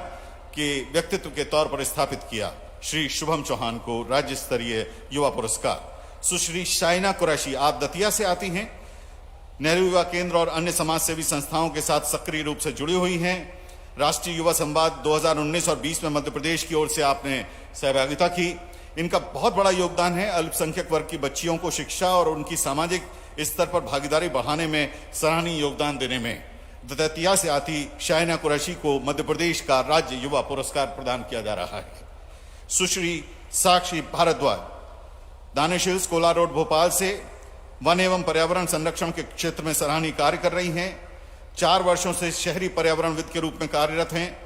के व्यक्तित्व के तौर पर स्थापित किया। श्री शुभम चौहान को राज्य स्तरीय युवा पुरस्कार। सुश्री शाइना कुरैशी, आप दतिया से आती हैं। नेहरू युवा केंद्र और अन्य समाज सेवी संस्थाओं के साथ सक्रिय रूप से जुड़ी हुई हैं। राष्ट्रीय युवा संवाद 2019 और 20 में मध्य प्रदेश की ओर से आपने सहभागिता की। इनका बहुत बड़ा योगदान है अल्पसंख्यक वर्ग की बच्चियों को शिक्षा और उनकी सामाजिक स्तर पर भागीदारी बढ़ाने में सराहनीय योगदान देने में। दतिया से आती शाइना कुरैशी को मध्य प्रदेश का राज्य युवा पुरस्कार प्रदान किया जा रहा है। सुश्री साक्षी भारद्वाज, दानिश हिल्स, कोला रोड, भोपाल से वन एवं पर्यावरण संरक्षण के क्षेत्र में सराहनीय कार्य कर रही हैं। 4 वर्षों से शहरी पर्यावरणविद के रूप में कार्यरत हैं।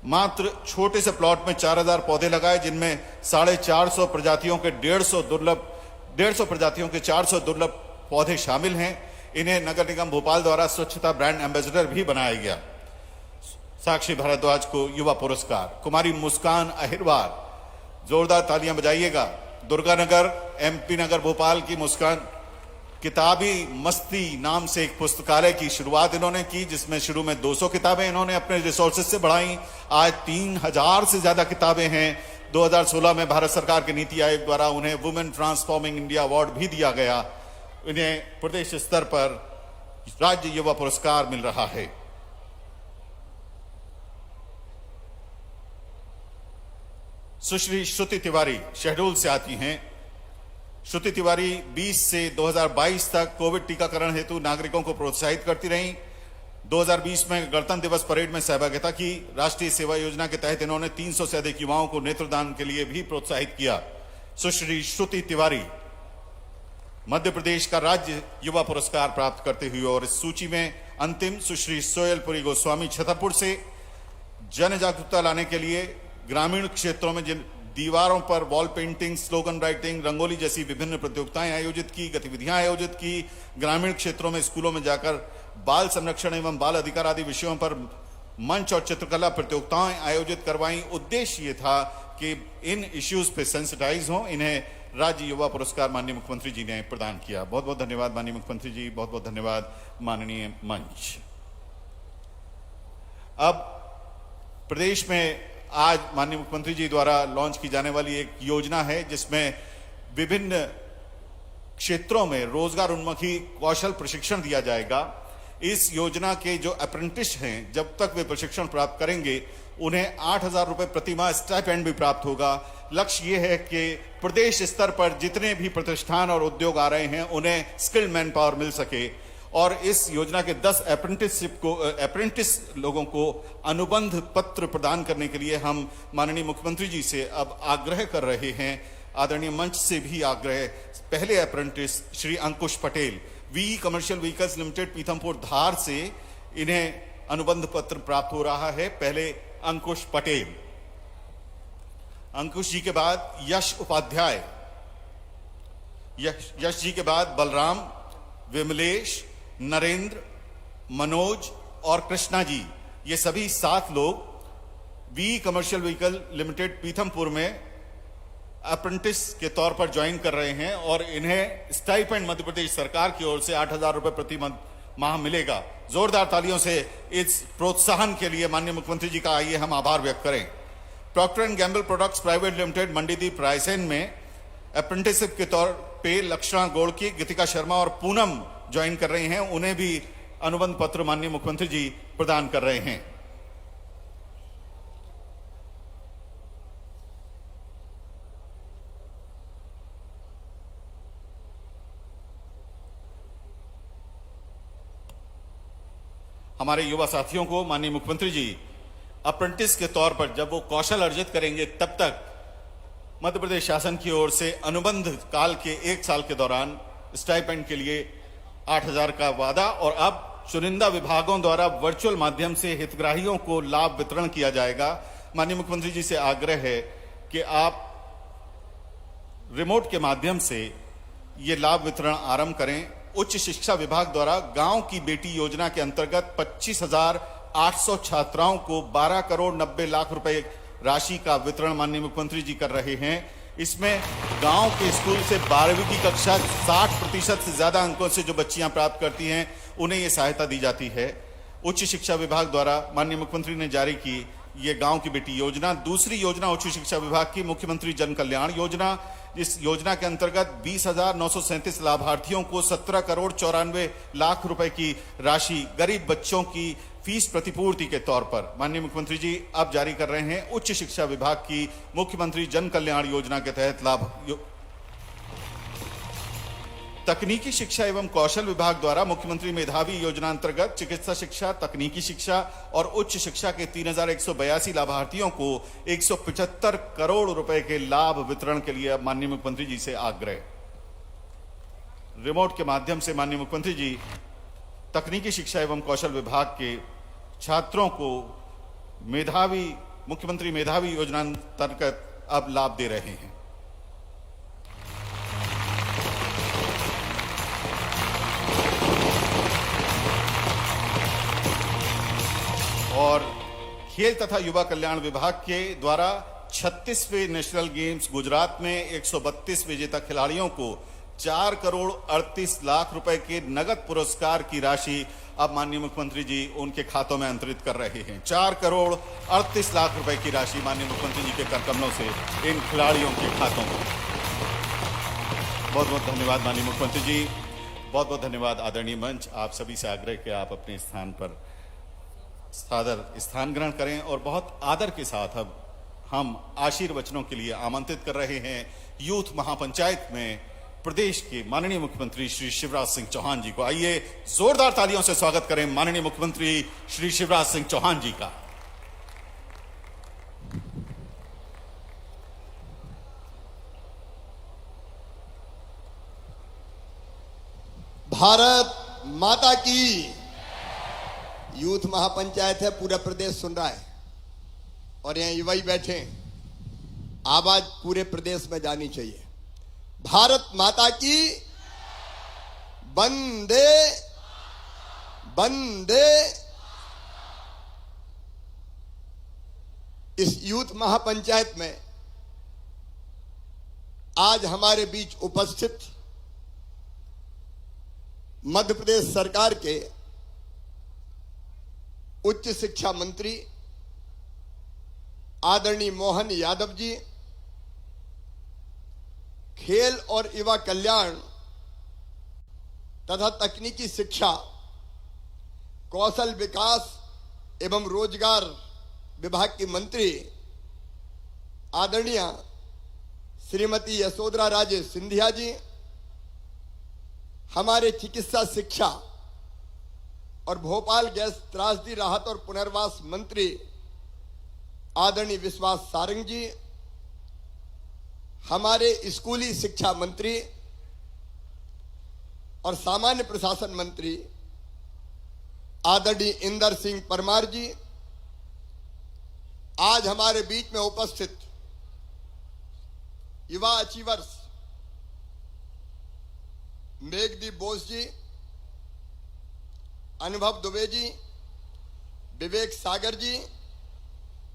मात्र छोटे से प्लॉट में 4000 पौधे लगाए, जिनमें 450 प्रजातियों के 150 प्रजातियों के 400 दुर्लभ पौधे शामिल हैं। इन्हें नगर निगम भोपाल द्वारा स्वच्छता ब्रांड एम्बेसडर भी बनाया गया। साक्षी भारद्वाज को युवा पुरस्कार। कुमारी मुस्कान अहिरवार, जोरदार तालियां बजाइएगा। दुर्गानगर, MP नगर, भोपाल की मुस्कान किताबी मस्ती नाम से एक पुस्तकालय की शुरुआत इन्होंने की, जिसमें शुरू में 200 किताबें इन्होंने अपने रिसोर्सेज से बढ़ाई। आज 3000 से ज्यादा किताबें हैं। 2016 में भारत सरकार के नीति आयोग द्वारा उन्हें वुमेन ट्रांसफॉर्मिंग इंडिया अवार्ड भी दिया गया। इन्हें प्रदेश स्तर पर राज्य युवा पुरस्कार मिल रहा है। सुश्री श्रुति तिवारी शहडोल से आती हैं। श्रुति तिवारी 20 से 2022 तक कोविड टीकाकरण हेतु नागरिकों को प्रोत्साहित करती रहीं। 2020 में गणतंत्र दिवस परेड में सहभागिता की। राष्ट्रीय सेवा योजना के तहत इन्होंने 300 से अधिक युवाओं को नेत्रदान के लिए भी प्रोत्साहित किया। सुश्री श्रुति तिवारी मध्य प्रदेश का राज्य युवा पुरस्कार प्राप्त करते हुए, और इस सूची में अंतिम सुश्री सोयलपुरी गोस्वामी छतरपुर से जन जागरूकता लाने के लिए ग्रामीण क्षेत्रों में जिन दीवारों पर wall painting, slogan writing, rangoli जैसी विभिन्न प्रतियोगिताएं आयोजित की, गतिविधियां आयोजित की। ग्रामीण क्षेत्रों में स्कूलों में जाकर बाल संरक्षण एवं बाल अधिकार आदि विषयों पर मंच और चित्रकला प्रतियोगिताएं आयोजित करवाई। उद्देश्य ये था कि इन इश्यूज पे सेंसिटाइज हों। इन्हें राज्य युवा पुरस्कार माननीय मुख्यमंत्री जी ने प्रदान किया। बहुत बहुत धन्यवाद माननीय मुख्यमंत्री जी, बहुत बहुत धन्यवाद माननीय मंच। अब प्रदेश में आज माननीय मुख्यमंत्री जी द्वारा लॉन्च की जाने वाली एक योजना है, जिसमें विभिन्न क्षेत्रों में रोजगार उन्मुखी कौशल प्रशिक्षण दिया जाएगा। इस योजना के जो अप्रेंटिस हैं, जब तक वे प्रशिक्षण प्राप्त करेंगे, उन्हें 8000 रुपए प्रति माह स्टाइपेंड भी प्राप्त होगा। लक्ष्य ये है कि प्रदेश स्तर पर जितने भी प्रतिष्ठान और उद्योग आ रहे हैं, उन्हें स्किल्ड मैन पावर मिल सके। और इस योजना के 10 अप्रेंटिस लोगों को अनुबंध पत्र प्रदान करने के लिए हम माननीय मुख्यमंत्री जी से अब आग्रह कर रहे हैं। आदरणीय मंच से भी आग्रह। पहले apprentice Shri Ankush Patel, VE Commercial Vehicles Limited, Pithampur, Dhar से इन्हें अनुबंध पत्र प्राप्त हो रहा है। पहले अंकुश पटेल। अंकुश जी के बाद यश उपाध्याय, यश जी के बाद बलराम, विमलेश, नरेंद्र, मनोज और कृष्णा जी, ये सभी 7 लोग V commercial vehicle limited Pithampur में अप्रेंटिस के तौर पर ज्वाइन कर रहे हैं, और इन्हें स्टाइपेंड मध्य प्रदेश सरकार की ओर से 8000 रुपए प्रति माह मिलेगा। जोरदार तालियों से इस प्रोत्साहन के लिए माननीय मुख्यमंत्री जी का आइए हम आभार व्यक्त करें। Procter and Gamble products private limited, Mandideep, Raisen में अप्रेंटिसशिप के तौर पे लक्षणा गोड़की, गीतिका शर्मा और पूनम ज्वाइन कर रहे हैं। उन्हें भी अनुबंध पत्र माननीय मुख्यमंत्री जी प्रदान कर रहे हैं। हमारे युवा साथियों को माननीय मुख्यमंत्री जी अप्रेंटिस के तौर पर जब वो कौशल अर्जित करेंगे तब तक मध्य प्रदेश शासन की ओर से अनुबंध काल के 1 साल के दौरान स्टाइपेंड के लिए 8,000 का वादा और अब चुनिंदा विभागों द्वारा वर्चुअल माध्यम से हितग्राहियों को लाभ वितरण किया जाएगा। माननीय मुख्यमंत्री जी से आग्रह है कि आप रिमोट के माध्यम से ये लाभ वितरण आरंभ करें। उच्च शिक्षा विभाग द्वारा गांव की बेटी योजना के अंतर्गत 25,800 छात्राओं को 12 करोड़ 90 लाख रुपए राशि का वितरण माननीय मुख्यमंत्री जी कर रहे हैं। इसमें गांव के स्कूल से 12वीं की कक्षा 60% से ज्यादा अंकों से जो बच्चियां प्राप्त करती हैं उन्हें यह सहायता दी जाती है। उच्च शिक्षा विभाग द्वारा माननीय मुख्यमंत्री ने जारी की ये गांव की बेटी योजना। दूसरी योजना उच्च शिक्षा विभाग की मुख्यमंत्री जन कल्याण योजना। इस योजना के अंतर्गत 20,937 लाभार्थियों को 17 करोड़ 94 लाख रुपए की राशि गरीब बच्चों की फीस प्रतिपूर्ति के तौर पर माननीय मुख्यमंत्री जी अब जारी कर रहे हैं। उच्च शिक्षा विभाग की मुख्यमंत्री जन कल्याण योजना के तहत लाभ। तकनीकी शिक्षा एवं कौशल विभाग द्वारा मुख्यमंत्री मेधावी योजना अंतर्गत चिकित्सा शिक्षा, तकनीकी शिक्षा और उच्च शिक्षा के 3,182 लाभार्थियों को 175 करोड़ रुपए के लाभ वितरण के लिए माननीय मुख्यमंत्री जी से आग्रह। रिमोट के माध्यम से माननीय मुख्यमंत्री जी तकनीकी शिक्षा एवं कौशल विभाग के छात्रों को मुख्यमंत्री मेधावी योजना अंतर्गत अब लाभ दे रहे हैं। और खेल तथा युवा कल्याण विभाग के द्वारा 36वें नेशनल गेम्स गुजरात में 132 विजेता खिलाड़ियों को 4 करोड़ 38 लाख रुपए के नगद पुरस्कार की राशि अब माननीय मुख्यमंत्री जी उनके खातों में अंतरित कर रहे हैं। 4 करोड़ 38 लाख रुपए की राशि माननीय मुख्यमंत्री जी के कर कमलों से इन खिलाड़ियों के खातों में। बहुत बहुत धन्यवाद माननीय मुख्यमंत्री जी। बहुत बहुत धन्यवाद आदरणीय मंच। आप सभी से आग्रह कि आप अपने स्थान पर सादर स्थान ग्रहण करें और बहुत आदर के साथ अब हम आशीर्वचनों के लिए आमंत्रित कर रहे हैं यूथ महापंचायत में प्रदेश के माननीय मुख्यमंत्री श्री शिवराज सिंह चौहान जी को। आइए जोरदार तालियों से स्वागत करें माननीय मुख्यमंत्री श्री शिवराज सिंह चौहान जी का। भारत माता की। यूथ महापंचायत है, पूरा प्रदेश सुन रहा है और यहाँ युवा ही बैठे हैं। आवाज पूरे प्रदेश में जानी चाहिए। भारत माता की। वंदे वंदे। इस यूथ महापंचायत में आज हमारे बीच उपस्थित मध्य प्रदेश सरकार के उच्च शिक्षा मंत्री आदरणीय मोहन यादव जी, खेल और युवा कल्याण तथा तकनीकी शिक्षा, कौशल विकास एवं रोजगार विभाग की मंत्री आदरणीय श्रीमती यशोधरा राजे सिंधिया जी, हमारे चिकित्सा शिक्षा और भोपाल गैस त्रासदी राहत और पुनर्वास मंत्री आदरणीय विश्वास सारंग जी, हमारे स्कूली शिक्षा मंत्री और सामान्य प्रशासन मंत्री आदरणीय इंदर सिंह परमार जी, आज हमारे बीच में उपस्थित युवा अचीवर्स मेघदीप बोस जी, अनुभव दुबे जी, विवेक सागर जी।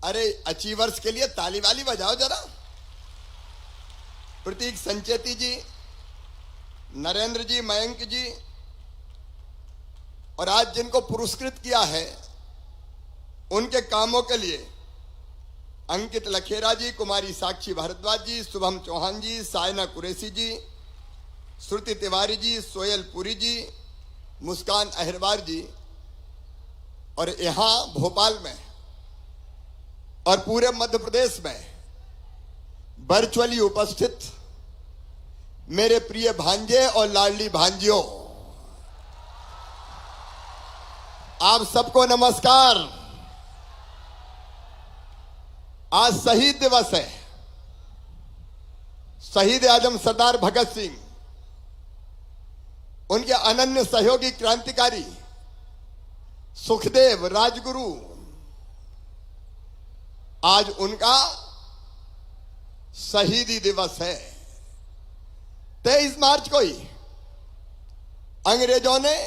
अरे अचीवर्स के लिए ताली वाली बजाओ जरा। प्रतीक संचेती जी, नरेंद्र जी, मयंक जी, और आज जिनको पुरस्कृत किया है उनके कामों के लिए अंकित लखेरा जी, कुमारी साक्षी भारद्वाज जी, शुभम चौहान जी, सायना कुरैशी जी, श्रुति तिवारी जी, सोयल पुरी जी, मुस्कान अहिरवार जी, और यहां भोपाल में और पूरे मध्य प्रदेश में वर्चुअली उपस्थित मेरे प्रिय भांजे और लाडली भांजियों, आप सबको नमस्कार। आज शहीद दिवस है। शहीद आजम सरदार भगत सिंह, उनके अनन्य सहयोगी क्रांतिकारी सुखदेव, राजगुरु, आज उनका शहीदी दिवस है। 23 मार्च को ही अंग्रेजों ने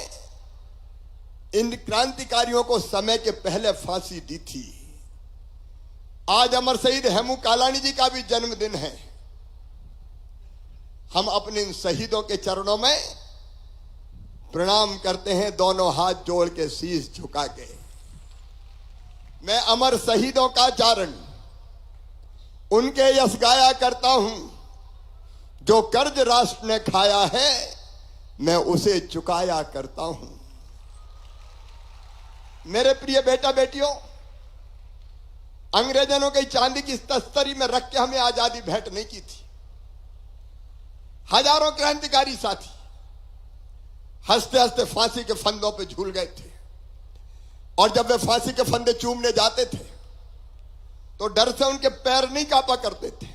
इन क्रांतिकारियों को समय के पहले फांसी दी थी। आज अमर शहीद हेमू कालानी जी का भी जन्मदिन है। हम अपने इन शहीदों के चरणों में प्रणाम करते हैं, दोनों हाथ जोड़ के, शीश झुका के। मैं अमर शहीदों का चारण उनके यश गाया करता हूं। जो कर्ज राष्ट्र ने खाया है मैं उसे चुकाया करता हूं। मेरे प्रिय बेटा बेटियों, अंग्रेजों ने कई चांदी की तस्तरी में रख के हमें आजादी भेंट नहीं की थी। हजारों क्रांतिकारी साथी हंसते हंसते फांसी के फंदों पे झूल गए थे, और जब वे फांसी के फंदे चूमने जाते थे तो डर से उनके पैर नहीं कांपा करते थे,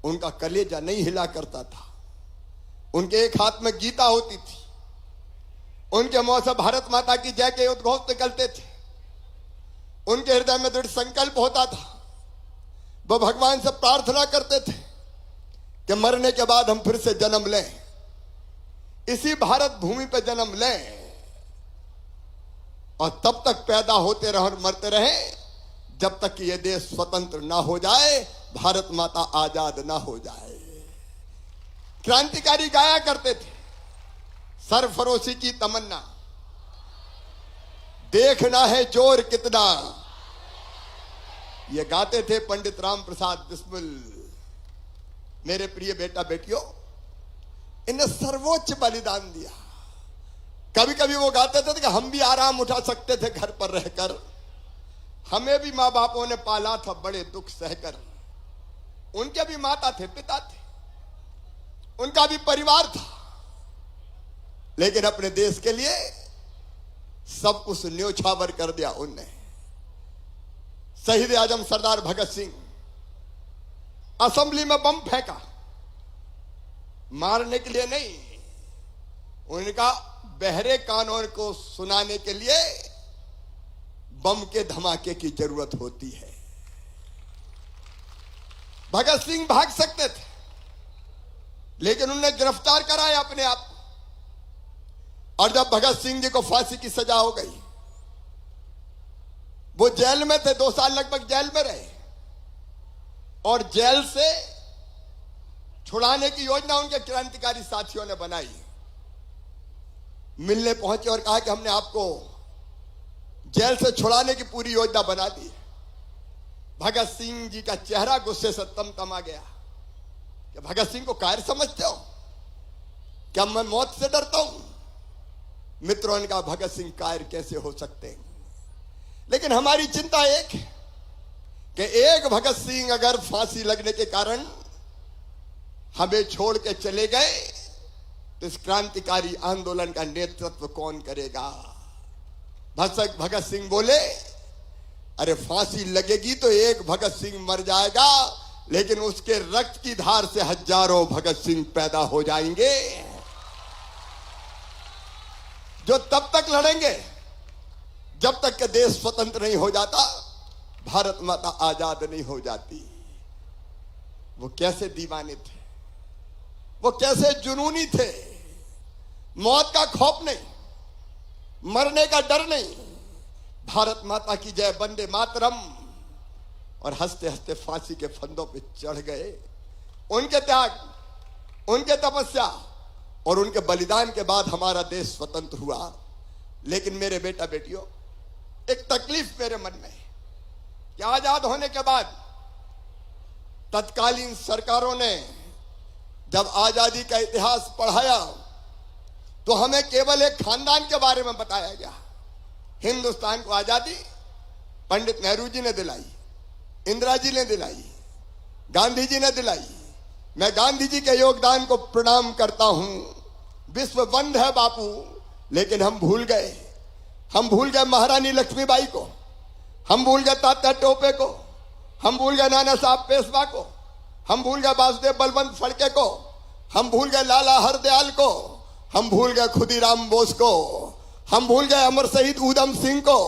उनका कलेजा नहीं हिला करता था। उनके एक हाथ में गीता होती थी, उनके मुंह से भारत माता की जय के उद्घोष निकलते थे, उनके हृदय में दृढ़ संकल्प होता था। वो भगवान से प्रार्थना करते थे कि मरने के बाद हम फिर से जन्म लें, इसी भारत भूमि पर जन्म लें, और तब तक पैदा होते रहे और मरते रहे जब तक कि यह देश स्वतंत्र ना हो जाए, भारत माता आजाद ना हो जाए। क्रांतिकारी गाया करते थे, सरफरोशी की तमन्ना, देखना है जोर कितना, ये गाते थे पंडित राम प्रसाद बिस्मिल। मेरे प्रिय बेटा बेटियों, इन्हें सर्वोच्च बलिदान दिया। कभी कभी वो गाते थे कि हम भी आराम उठा सकते थे घर पर रहकर, हमें भी मां बापों ने पाला था बड़े दुख सहकर। उनके भी माता थे, पिता थे, उनका भी परिवार था, लेकिन अपने देश के लिए सब कुछ न्योछावर कर दिया उनने। शहीद आजम सरदार भगत सिंह असेंबली में बम फेंका, मारने के लिए नहीं, उनका बहरे कानों को सुनाने के लिए बम के धमाके की जरूरत होती है। भगत सिंह भाग सकते थे, लेकिन उन्हें गिरफ्तार कराया अपने आप। और जब भगत सिंह जी को फांसी की सजा हो गई, वो जेल में थे, 2 साल लगभग जेल में रहे, और जेल से छुड़ाने की योजना उनके क्रांतिकारी साथियों ने बनाई। मिलने पहुंचे और कहा कि हमने आपको जेल से छुड़ाने की पूरी योजना बना दी। भगत सिंह जी का चेहरा गुस्से से तमतमा गया कि भगत सिंह को कायर समझते हो क्या? मैं मौत से डरता हूं? मित्रों ने कहा भगत सिंह कायर कैसे हो सकते हैं? लेकिन हमारी चिंता एक है कि एक भगत सिंह अगर फांसी लगने के कारण हमें छोड़ के चले गए तो इस क्रांतिकारी आंदोलन का नेतृत्व कौन करेगा? भगत सिंह बोले, अरे फांसी लगेगी तो एक भगत सिंह मर जाएगा, लेकिन उसके रक्त की धार से हजारों भगत सिंह पैदा हो जाएंगे, जो तब तक लड़ेंगे जब तक कि देश स्वतंत्र नहीं हो जाता, भारत माता आजाद नहीं हो जाती। वो कैसे दीवाने थे, वो कैसे जुनूनी थे। मौत का खौफ नहीं, मरने का डर नहीं, भारत माता की जय, वंदे मातरम, और हंसते हंसते फांसी के फंदों पे चढ़ गए। उनके त्याग, उनके तपस्या और उनके बलिदान के बाद हमारा देश स्वतंत्र हुआ। लेकिन मेरे बेटा बेटियों, एक तकलीफ मेरे मन में है कि आजाद होने के बाद तत्कालीन सरकारों ने जब आजादी का इतिहास पढ़ाया तो हमें केवल एक खानदान के बारे में बताया गया। हिंदुस्तान को आजादी पंडित नेहरू जी ने दिलाई, इंदिरा जी ने दिलाई, गांधी जी ने दिलाई। मैं गांधी जी के योगदान को प्रणाम करता हूं। विश्व बंद है बापू, लेकिन हम भूल गए हम भूल गए महारानी लक्ष्मीबाई को, हम भूल गए तात्या टोपे को, हम भूल गए नाना साहब पेशवा को, हम भूल गए वासुदेव बलवंत फड़के को, हम भूल गए लाला हरदयाल को, हम भूल गए खुदीराम बोस को, हम भूल गए अमर शहीद उधम सिंह को,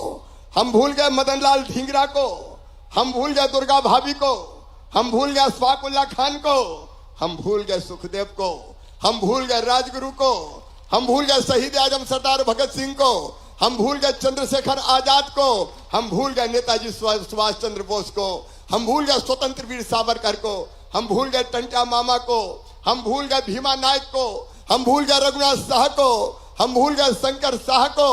हम भूल गए मदन लाल ढींगरा को, हम भूल गए दुर्गा भाभी को, हम भूल गए अशफाकुल्ला खान को, हम भूल गए सुखदेव को, हम भूल गए राजगुरु को, हम भूल गए शहीद आजम सरदार भगत सिंह को, हम भूल गए चंद्रशेखर आजाद को, हम भूल गए नेताजी सुभाष चंद्र बोस को, हम भूल गए स्वतंत्र वीर सावरकर को, हम भूल गए टंटा मामा को, हम भूल गए भीमा नायक को, हम भूल गए रघुनाथ शाह को, हम भूल गए शंकर शाह को,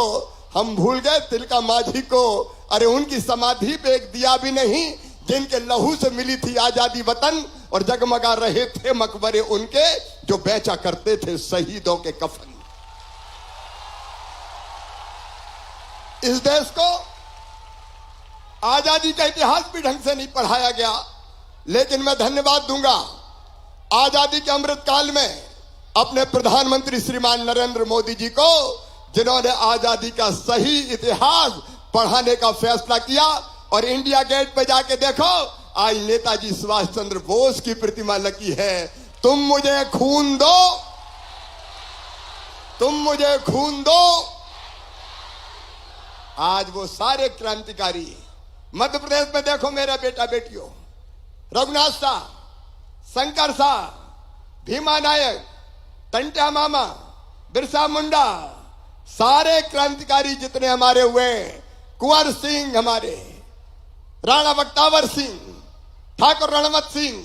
हम भूल गए तिलका माझी को। अरे उनकी समाधि पे एक दिया भी नहीं, जिनके लहू से मिली थी आजादी वतन और जगमगा रहे थे मकबरे उनके जो बेचा करते थे शहीदों के कफन। इस देश को आजादी का इतिहास भी ढंग से नहीं पढ़ाया गया, लेकिन मैं धन्यवाद दूंगा आजादी के अमृत काल में अपने प्रधानमंत्री श्रीमान नरेंद्र मोदी जी को, जिन्होंने आजादी का सही इतिहास पढ़ाने का फैसला किया। और इंडिया गेट पे जाके देखो, आज नेताजी सुभाष चंद्र बोस की प्रतिमा लगी है। तुम मुझे खून दो, तुम मुझे खून दो। आज वो सारे क्रांतिकारी मध्य प्रदेश में देखो मेरे बेटा बेटियों, रघुनाथ शाह, शंकर शाह, भीमा नायक, टंटा मामा, बिरसा मुंडा, सारे क्रांतिकारी जितने हमारे हुए, कुंवर सिंह हमारे, राणा बख्तावर सिंह, ठाकुर रणवत सिंह,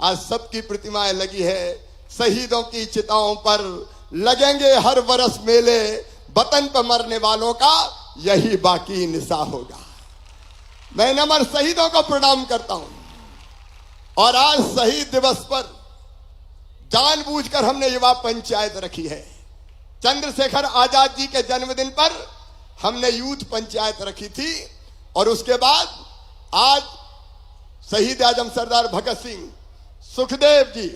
आज सबकी प्रतिमाएं लगी है। शहीदों की चिताओं पर लगेंगे हर वर्ष मेले, वतन पर मरने वालों का यही बाकी निशा होगा। मैं नमर शहीदों को प्रणाम करता हूं। और आज शहीद दिवस पर जानबूझकर हमने युवा पंचायत रखी है। चंद्रशेखर आजाद जी के जन्मदिन पर हमने यूथ पंचायत रखी थी, और उसके बाद आज शहीद आजम सरदार भगत सिंह, सुखदेव जी,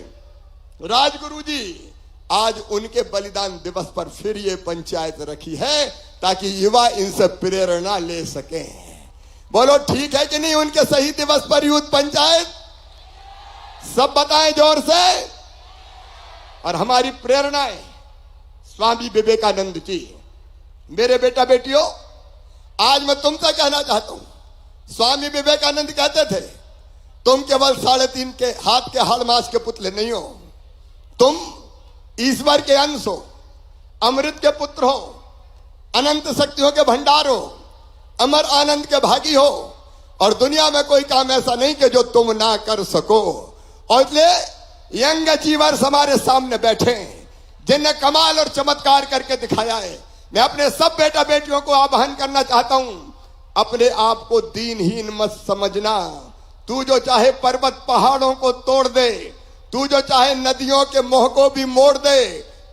राजगुरु जी, आज उनके बलिदान दिवस पर फिर ये पंचायत रखी है ताकि युवा इनसे प्रेरणा ले सके। बोलो ठीक है कि नहीं? उनके शहीद दिवस पर यूथ पंचायत, सब बताएं जोर से। और हमारी प्रेरणाएं स्वामी विवेकानंद जी। मेरे बेटा बेटियों, आज मैं तुमसे कहना चाहता हूं, स्वामी विवेकानंद कहते थे तुम केवल 3.5 के हाथ के हाड़ मास के पुतले नहीं हो, तुम ईश्वर के अंश हो, अमृत के पुत्र हो, अनंत शक्तियों के भंडार हो, अमर आनंद के भागी हो, और दुनिया में कोई काम ऐसा नहीं कि जो तुम ना कर सको। और इसलिए यंग अचीवर्स हमारे सामने बैठे हैं, जिनने कमाल और चमत्कार करके दिखाया है। मैं अपने सब बेटा बेटियों को आह्वान करना चाहता हूं, अपने आप को दीनहीन मत समझना। तू जो चाहे पर्वत पहाड़ों को तोड़ दे, तू जो चाहे नदियों के मोह को भी मोड़ दे,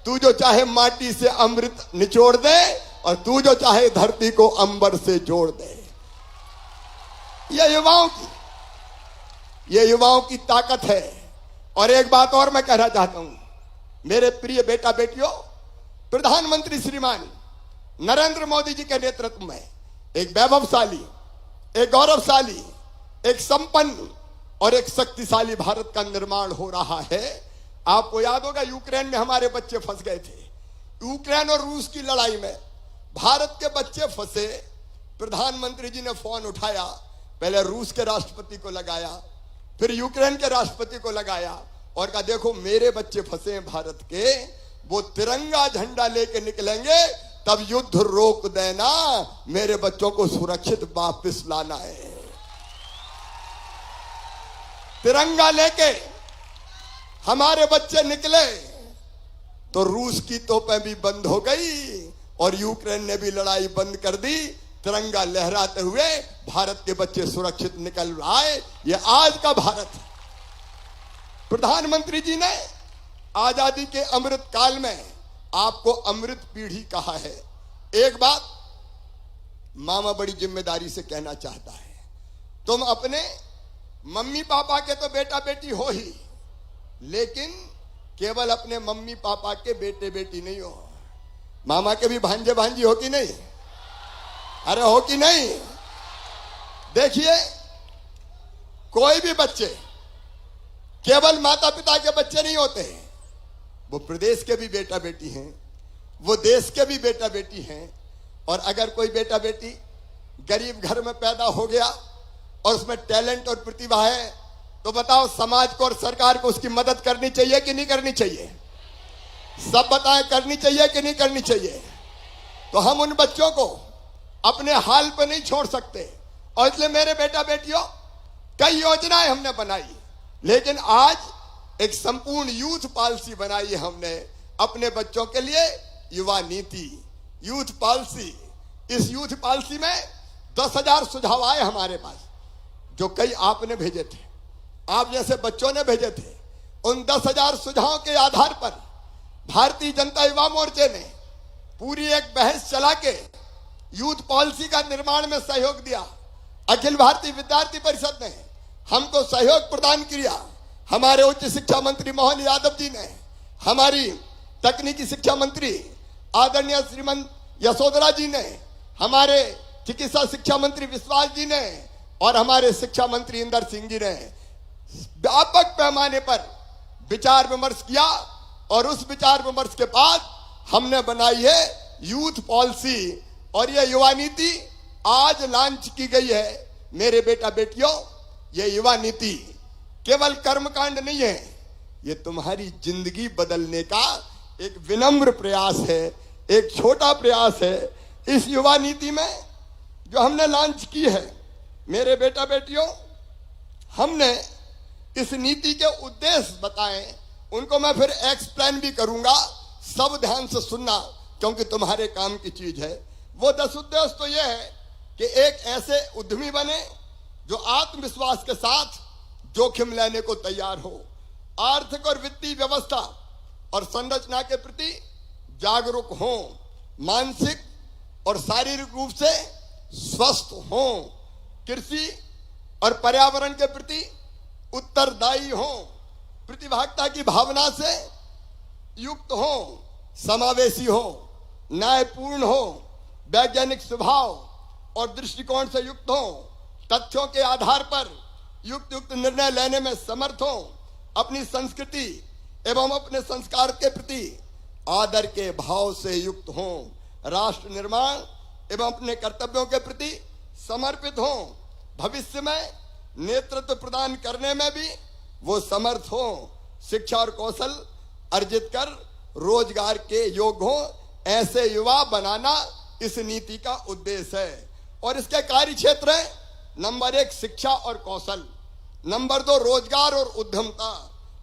तू जो चाहे माटी से अमृत निचोड़ दे, और तू जो चाहे धरती को अंबर से जोड़ दे। ये युवाओं की ताकत है। और एक बात और मैं कहना चाहता हूं, मेरे प्रिय बेटा बेटियों, प्रधानमंत्री श्रीमान नरेंद्र मोदी जी के नेतृत्व में एक वैभवशाली, एक गौरवशाली, एक संपन्न और एक शक्तिशाली भारत का निर्माण हो रहा है। आपको याद होगा यूक्रेन में हमारे बच्चे फंस गए थे। यूक्रेन और रूस की लड़ाई में भारत के बच्चे फंसे। प्रधानमंत्री जी ने फोन उठाया, पहले रूस के राष्ट्रपति को लगाया, फिर यूक्रेन के राष्ट्रपति को लगाया, और कहा देखो मेरे बच्चे फंसे हैं भारत के, वो तिरंगा झंडा लेके निकलेंगे, तब युद्ध रोक देना, मेरे बच्चों को सुरक्षित वापस लाना है। तिरंगा लेके हमारे बच्चे निकले तो रूस की तोपें भी बंद हो गई और यूक्रेन ने भी लड़ाई बंद कर दी। तिरंगा लहराते हुए भारत के बच्चे सुरक्षित निकल आए। ये आज का भारत है। प्रधानमंत्री जी ने आजादी के अमृत काल में आपको अमृत पीढ़ी कहा है। एक बात मामा बड़ी जिम्मेदारी से कहना चाहता है, तुम अपने मम्मी पापा के तो बेटा बेटी हो ही, लेकिन केवल अपने मम्मी पापा के बेटे बेटी नहीं हो, मामा के भी भांजे भांजी हो कि नहीं? अरे हो कि नहीं? देखिए, कोई भी बच्चे केवल माता पिता के बच्चे नहीं होते हैं, वो प्रदेश के भी बेटा बेटी हैं, वो देश के भी बेटा बेटी हैं। और अगर कोई बेटा बेटी गरीब घर में पैदा हो गया और उसमें टैलेंट और प्रतिभा है, तो बताओ समाज को और सरकार को उसकी मदद करनी चाहिए कि नहीं करनी चाहिए? सब बताएं, करनी चाहिए कि नहीं करनी चाहिए? तो हम उन बच्चों को अपने हाल पर नहीं छोड़ सकते। और इसलिए मेरे बेटा बेटियों, कई योजनाएं हमने बनाई, लेकिन आज एक संपूर्ण यूथ पॉलिसी बनाई है हमने अपने बच्चों के लिए, युवा नीति, यूथ पॉलिसी। इस यूथ पॉलिसी में 10,000 सुझाव आए हमारे पास, जो कई आपने भेजे थे, आप जैसे बच्चों ने भेजे थे। उन 10,000 सुझावों के आधार पर भारतीय जनता युवा मोर्चे ने पूरी एक बहस चला के यूथ पॉलिसी का निर्माण में सहयोग दिया। अखिल भारतीय विद्यार्थी परिषद ने हमको सहयोग प्रदान किया। हमारे उच्च शिक्षा मंत्री मोहन यादव जी ने, हमारी तकनीकी शिक्षा मंत्री आदरणीय श्रीमंत यशोधरा जी ने, हमारे चिकित्सा शिक्षा मंत्री विश्वास जी ने और हमारे शिक्षा मंत्री इंदर सिंह जी ने व्यापक पैमाने पर विचार विमर्श किया। और उस विचार विमर्श के बाद हमने बनाई है यूथ पॉलिसी, और यह युवा नीति आज लॉन्च की गई है। मेरे बेटा बेटियों, यह युवा नीति केवल कर्मकांड नहीं है, यह तुम्हारी जिंदगी बदलने का एक विनम्र प्रयास है, एक छोटा प्रयास है। इस युवा नीति में जो हमने लॉन्च की है, मेरे बेटा बेटियों, हमने इस नीति के उद्देश्य बताएं, उनको मैं फिर एक्सप्लेन भी करूंगा, सब ध्यान से सुनना क्योंकि तुम्हारे काम की चीज है। वो 10 उद्देश्य तो यह है कि एक ऐसे उद्यमी बने जो आत्मविश्वास के साथ जोखिम लेने को तैयार हो, आर्थिक और वित्तीय व्यवस्था और संरचना के प्रति जागरूक हो, मानसिक और शारीरिक रूप से स्वस्थ हो, कृषि और पर्यावरण के प्रति उत्तरदायी हो, प्रतिभागिता की भावना से युक्त हो, समावेशी हो, न्यायपूर्ण हो, वैज्ञानिक स्वभाव और दृष्टिकोण से युक्त हो, तथ्यों के आधार पर युक्त निर्णय लेने में समर्थ हो, अपनी संस्कृति एवं अपने संस्कार के प्रति आदर के भाव से युक्त हो, राष्ट्र निर्माण एवं अपने कर्तव्यों के प्रति समर्पित हो, भविष्य में नेतृत्व प्रदान करने में भी वो समर्थ हो, शिक्षा और कौशल अर्जित कर रोजगार के योग्य हो, ऐसे युवा बनाना इस नीति का उद्देश्य है। और इसके कार्य क्षेत्र है, नंबर 1 शिक्षा और कौशल, नंबर 2 रोजगार और उद्यमता,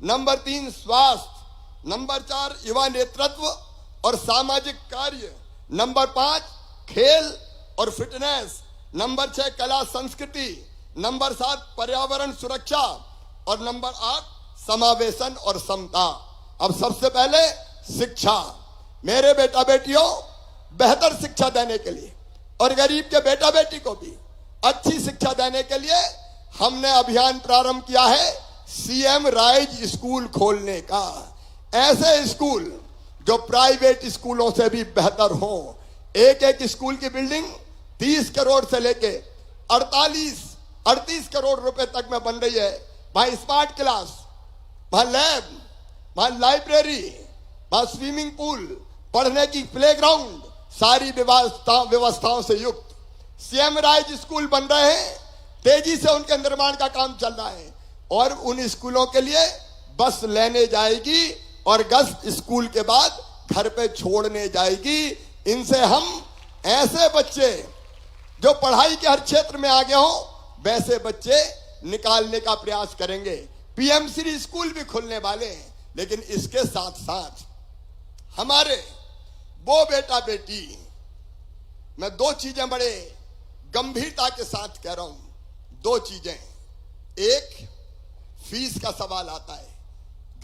नंबर 3 स्वास्थ्य, नंबर 4 युवा नेतृत्व और सामाजिक कार्य, नंबर 5 खेल और फिटनेस, नंबर 6 कला संस्कृति, नंबर 7 पर्यावरण सुरक्षा और नंबर 8 समावेशन और समता। अब सबसे पहले शिक्षा। मेरे बेटा बेटियों, बेहतर शिक्षा देने के लिए और गरीब के बेटा बेटी को भी अच्छी शिक्षा देने के लिए हमने अभियान प्रारंभ किया है सीएम राइज स्कूल खोलने का। ऐसे स्कूल जो प्राइवेट स्कूलों से भी बेहतर हो। एक स्कूल की बिल्डिंग 30 करोड़ से लेके 38 करोड़ रुपए तक में बन रही है। वहां स्मार्ट क्लास, वहां लैब, वहां लाइब्रेरी, वहां स्विमिंग पूल, पढ़ने की प्लेग्राउंड, सारी व्यवस्थाओं से युक्त सीएम राइज स्कूल बन रहे हैं। तेजी से उनके निर्माण का काम चल रहा है और उन स्कूलों के लिए बस लेने जाएगी और गश्त स्कूल के बाद घर पे छोड़ने जाएगी। इनसे हम ऐसे बच्चे जो पढ़ाई के हर क्षेत्र में आगे हों, वैसे बच्चे निकालने का प्रयास करेंगे। पीएमसी स्कूल भी खुलने वाले हैं। लेकिन इसके साथ साथ हमारे वो बेटा बेटी, मैं 2 चीजें बड़े गंभीरता के साथ कह रहा हूं। 2 चीजें, एक फीस का सवाल आता है।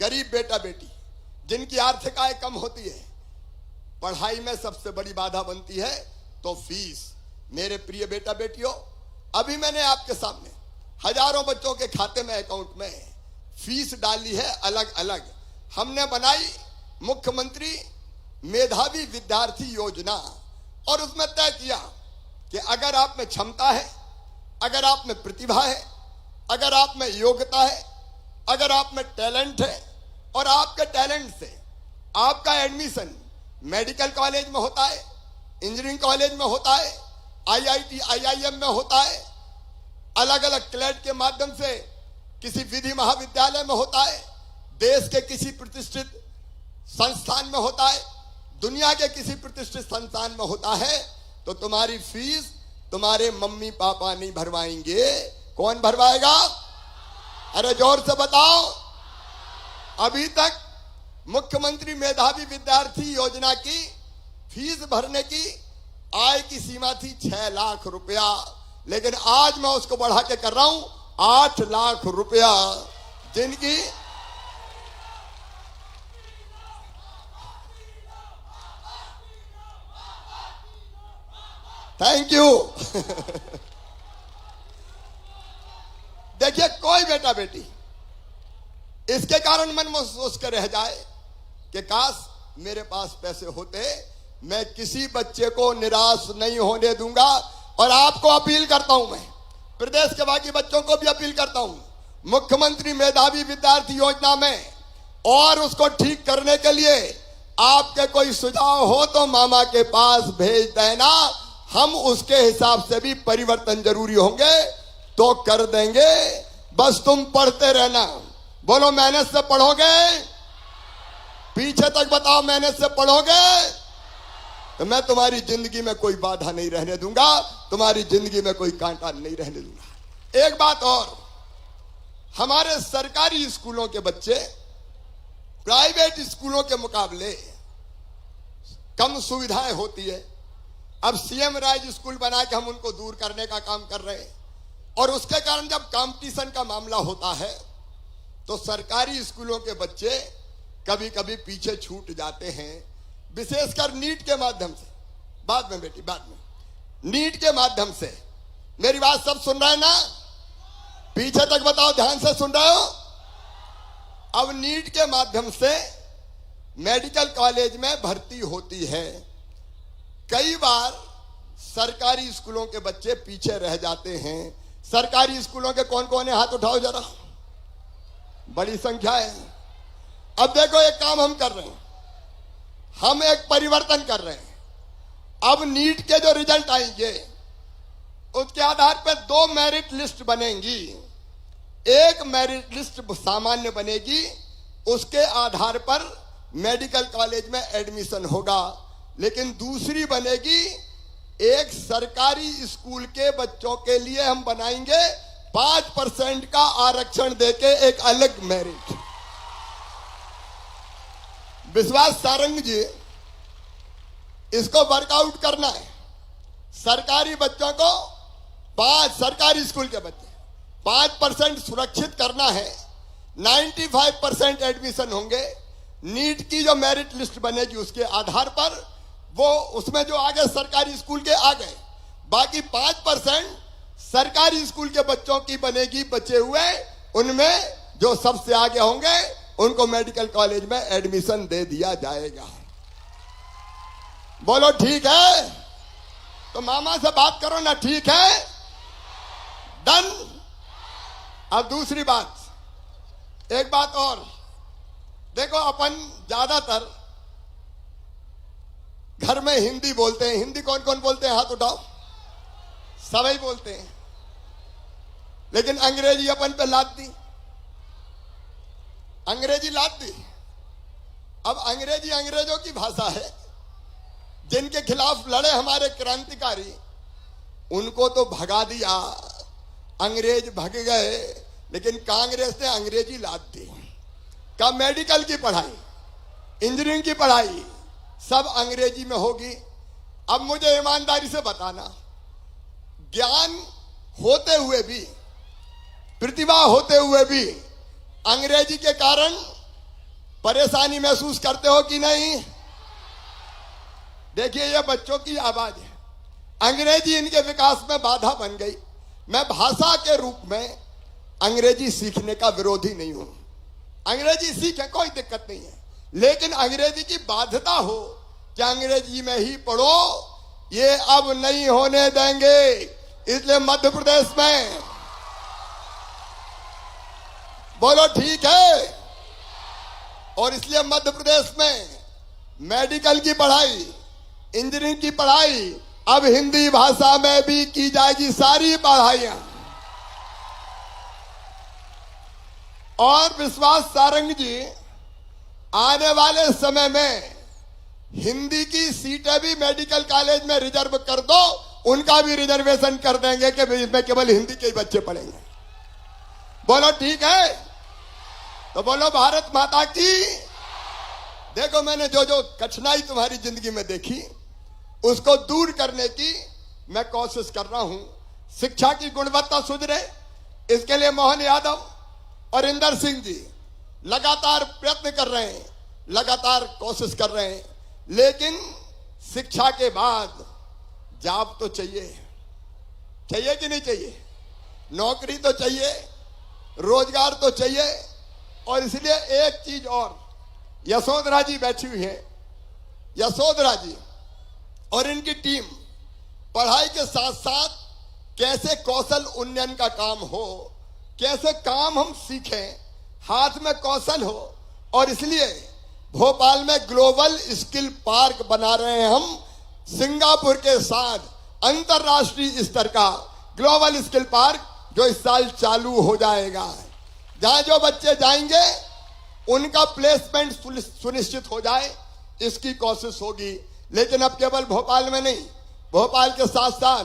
गरीब बेटा बेटी जिनकी आर्थिक आय कम होती है, पढ़ाई में सबसे बड़ी बाधा बनती है तो फीस। मेरे प्रिय बेटा बेटियों, अभी मैंने आपके सामने हजारों बच्चों के खाते में अकाउंट में फीस डाली है अलग अलग। हमने बनाई मुख्यमंत्री मेधावी विद्यार्थी योजना और उसमें तय किया कि अगर आप में क्षमता है, अगर आप में प्रतिभा है, अगर आप में योग्यता है, अगर आप में टैलेंट है और आपके टैलेंट से आपका एडमिशन मेडिकल कॉलेज में होता है, इंजीनियरिंग कॉलेज में होता है, आईआईटी आईआईएम में होता है, अलग अलग क्लेट के माध्यम से किसी विधि महाविद्यालय में होता है, देश के किसी प्रतिष्ठित संस्थान में होता है, दुनिया के किसी प्रतिष्ठित संस्थान में होता है, तो तुम्हारी फीस तुम्हारे मम्मी पापा नहीं भरवाएंगे। कौन भरवाएगा? अरे जोर से बताओ। अभी तक मुख्यमंत्री मेधावी विद्यार्थी योजना की फीस भरने की आय की सीमा थी 6 लाख रुपया, लेकिन आज मैं उसको बढ़ा के कर रहा हूं 8 लाख रुपया, जिनकी थैंक यू। देखिए, कोई बेटा बेटी इसके कारण मन में सोच कर रह जाए कि काश मेरे पास पैसे होते, मैं किसी बच्चे को निराश नहीं होने दूंगा। और आपको अपील करता हूं, मैं प्रदेश के बाकी बच्चों को भी अपील करता हूं, मुख्यमंत्री मेधावी विद्यार्थी योजना में और उसको ठीक करने के लिए आपके कोई सुझाव हो तो मामा के पास भेज देना। हम उसके हिसाब से भी परिवर्तन जरूरी होंगे तो कर देंगे। बस तुम पढ़ते रहना। बोलो, मेहनत से पढ़ोगे? पीछे तक बताओ, मेहनत से पढ़ोगे तो मैं तुम्हारी जिंदगी में कोई बाधा नहीं रहने दूंगा, तुम्हारी जिंदगी में कोई कांटा नहीं रहने दूंगा। एक बात और, हमारे सरकारी स्कूलों के बच्चे प्राइवेट स्कूलों के मुकाबले कम सुविधाएं होती है। अब सीएम राइज स्कूल बना के हम उनको दूर करने का काम कर रहे हैं, और उसके कारण जब कंपटीशन का मामला होता है तो सरकारी स्कूलों के बच्चे कभी कभी पीछे छूट जाते हैं, विशेषकर नीट के माध्यम से। बाद में बेटी, बाद में नीट के माध्यम से। मेरी बात सब सुन रहे हैं ना? पीछे तक बताओ, ध्यान से सुन रहे हो? अब नीट के माध्यम से मेडिकल कॉलेज में भर्ती होती है। कई बार सरकारी स्कूलों के बच्चे पीछे रह जाते हैं। सरकारी स्कूलों के कौन कौन है? हाथ उठाओ जरा, बड़ी संख्या है। अब देखो, एक काम हम कर रहे हैं, हम एक परिवर्तन कर रहे हैं। अब नीट के जो रिजल्ट आएंगे उसके आधार पर 2 मेरिट लिस्ट बनेंगी। एक मेरिट लिस्ट सामान्य बनेगी, उसके आधार पर मेडिकल कॉलेज में एडमिशन होगा। लेकिन दूसरी बनेगी, एक सरकारी स्कूल के बच्चों के लिए हम बनाएंगे 5% का आरक्षण देके एक अलग मेरिट। विश्वास सारंग जी, इसको वर्कआउट करना है। सरकारी बच्चों को सरकारी स्कूल के बच्चे 5% सुरक्षित करना है, 95% एडमिशन होंगे। नीट की जो मेरिट लिस्ट बनेगी उसके आधार पर वो उसमें जो आ गए सरकारी स्कूल के आ गए, बाकी 5% सरकारी स्कूल के बच्चों की बनेगी। बचे हुए उनमें जो सबसे आगे होंगे उनको मेडिकल कॉलेज में एडमिशन दे दिया जाएगा। बोलो ठीक है? तो मामा से बात करो ना, ठीक है? डन। अब दूसरी बात, एक बात और देखो, अपन ज्यादातर घर में हिंदी बोलते हैं। हिंदी कौन कौन बोलते हैं? हाथ उठाओ। सभी बोलते हैं, लेकिन अंग्रेजी अपन पे लाद दी, अंग्रेजी लाद दी। अब अंग्रेजी अंग्रेजों की भाषा है। जिनके खिलाफ लड़े हमारे क्रांतिकारी, उनको तो भगा दिया, अंग्रेज भग गए, लेकिन कांग्रेस ने अंग्रेजी लाद दी। का मेडिकल की पढ़ाई, इंजीनियरिंग की पढ़ाई सब अंग्रेजी में होगी। अब मुझे ईमानदारी से बताना, ज्ञान होते हुए भी, प्रतिभा होते हुए भी अंग्रेजी के कारण परेशानी महसूस करते हो कि नहीं? देखिए, ये बच्चों की आवाज है। अंग्रेजी इनके विकास में बाधा बन गई। मैं भाषा के रूप में अंग्रेजी सीखने का विरोधी नहीं हूं। अंग्रेजी सीखें, कोई दिक्कत नहीं है, लेकिन अंग्रेजी की बाध्यता हो कि अंग्रेजी में ही पढ़ो, ये अब नहीं होने देंगे। इसलिए मध्य प्रदेश में बोलो ठीक है। और इसलिए मध्य प्रदेश में मेडिकल की पढ़ाई, इंजीनियरिंग की पढ़ाई अब हिंदी भाषा में भी की जाएगी, सारी पढ़ाइयां। और विश्वास सारंग जी, आने वाले समय में हिंदी की सीटें भी मेडिकल कॉलेज में रिजर्व कर दो, उनका भी रिजर्वेशन कर देंगे कि इसमें केवल हिंदी के ही बच्चे पढ़ेंगे। बोलो ठीक है? तो बोलो भारत माता की। देखो, मैंने जो जो कठिनाई तुम्हारी जिंदगी में देखी, उसको दूर करने की मैं कोशिश कर रहा हूं। शिक्षा की गुणवत्ता सुधरे, इसके लिए मोहन यादव और इंदर सिंह जी लगातार प्रयत्न कर रहे हैं, लगातार कोशिश कर रहे हैं। लेकिन शिक्षा के बाद जॉब तो चाहिए, चाहिए कि नहीं चाहिए? नौकरी तो चाहिए, रोजगार तो चाहिए। और इसलिए एक चीज और, यशोधरा जी बैठी हुई है, यशोधरा जी और इनकी टीम पढ़ाई के साथ साथ कैसे कौशल उन्नयन का काम हो, कैसे काम हम सीखें, हाथ में कौशल हो। और इसलिए भोपाल में ग्लोबल स्किल पार्क बना रहे हैं हम, सिंगापुर के साथ अंतरराष्ट्रीय स्तर का ग्लोबल स्किल पार्क, जो इस साल चालू हो जाएगा। जहां जो बच्चे जाएंगे उनका प्लेसमेंट सुनिश्चित हो जाए, इसकी कोशिश होगी। लेकिन अब केवल भोपाल में नहीं, भोपाल के साथ साथ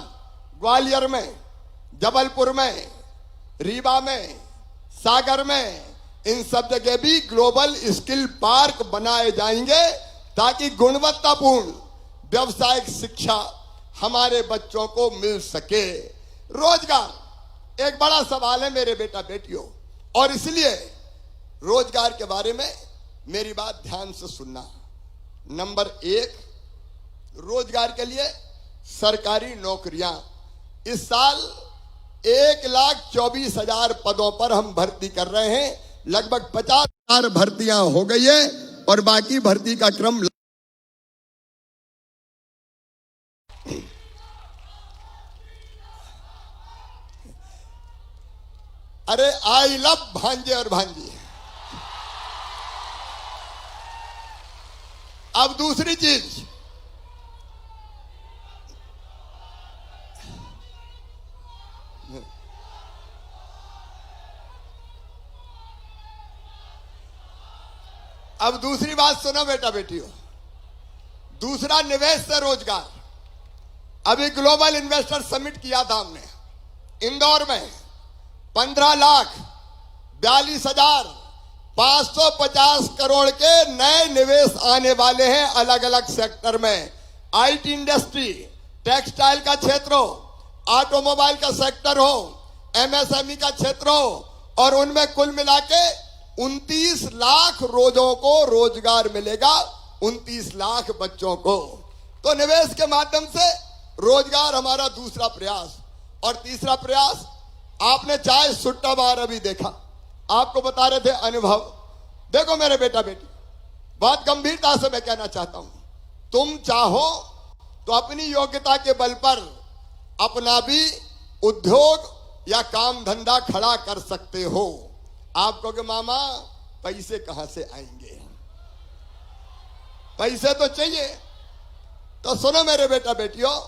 ग्वालियर में, जबलपुर में, रीवा में, सागर में, इन सब जगह भी ग्लोबल स्किल पार्क बनाए जाएंगे, ताकि गुणवत्तापूर्ण व्यावसायिक शिक्षा हमारे बच्चों को मिल सके। रोजगार एक बड़ा सवाल है मेरे बेटा बेटियों, और इसलिए रोजगार के बारे में मेरी बात ध्यान से सुनना। नंबर 1, रोजगार के लिए सरकारी नौकरियां। इस साल 1,24,000 पदों पर हम भर्ती कर रहे हैं। लगभग 50,000 भर्तियां हो गई है और बाकी भर्ती का क्रम। अरे आई लव भांजे और भांजी। अब दूसरी चीज, अब दूसरी बात सुनो बेटा बेटियों। दूसरा, निवेश से रोजगार। अभी ग्लोबल इन्वेस्टर समिट किया था हमने इंदौर में। 15,42,550 करोड़ के नए निवेश आने वाले हैं अलग अलग सेक्टर में। आईटी इंडस्ट्री, टेक्सटाइल का क्षेत्र हो, ऑटोमोबाइल का सेक्टर हो, एमएसएमई का क्षेत्र हो, और उनमें कुल मिला के 29 लाख रोजों को रोजगार मिलेगा, 29 लाख बच्चों को। तो निवेश के माध्यम से रोजगार हमारा दूसरा प्रयास। और तीसरा प्रयास, आपने चाय सुट्टा बार अभी देखा, आपको बता रहे थे अनुभव। देखो मेरे बेटा बेटी, बहुत गंभीरता से मैं कहना चाहता हूं, तुम चाहो तो अपनी योग्यता के बल पर अपना भी उद्योग या काम धंधा खड़ा कर सकते हो। आप कहोगे मामा पैसे कहां से आएंगे? पैसे तो चाहिए। तो सुनो मेरे बेटा बेटियों,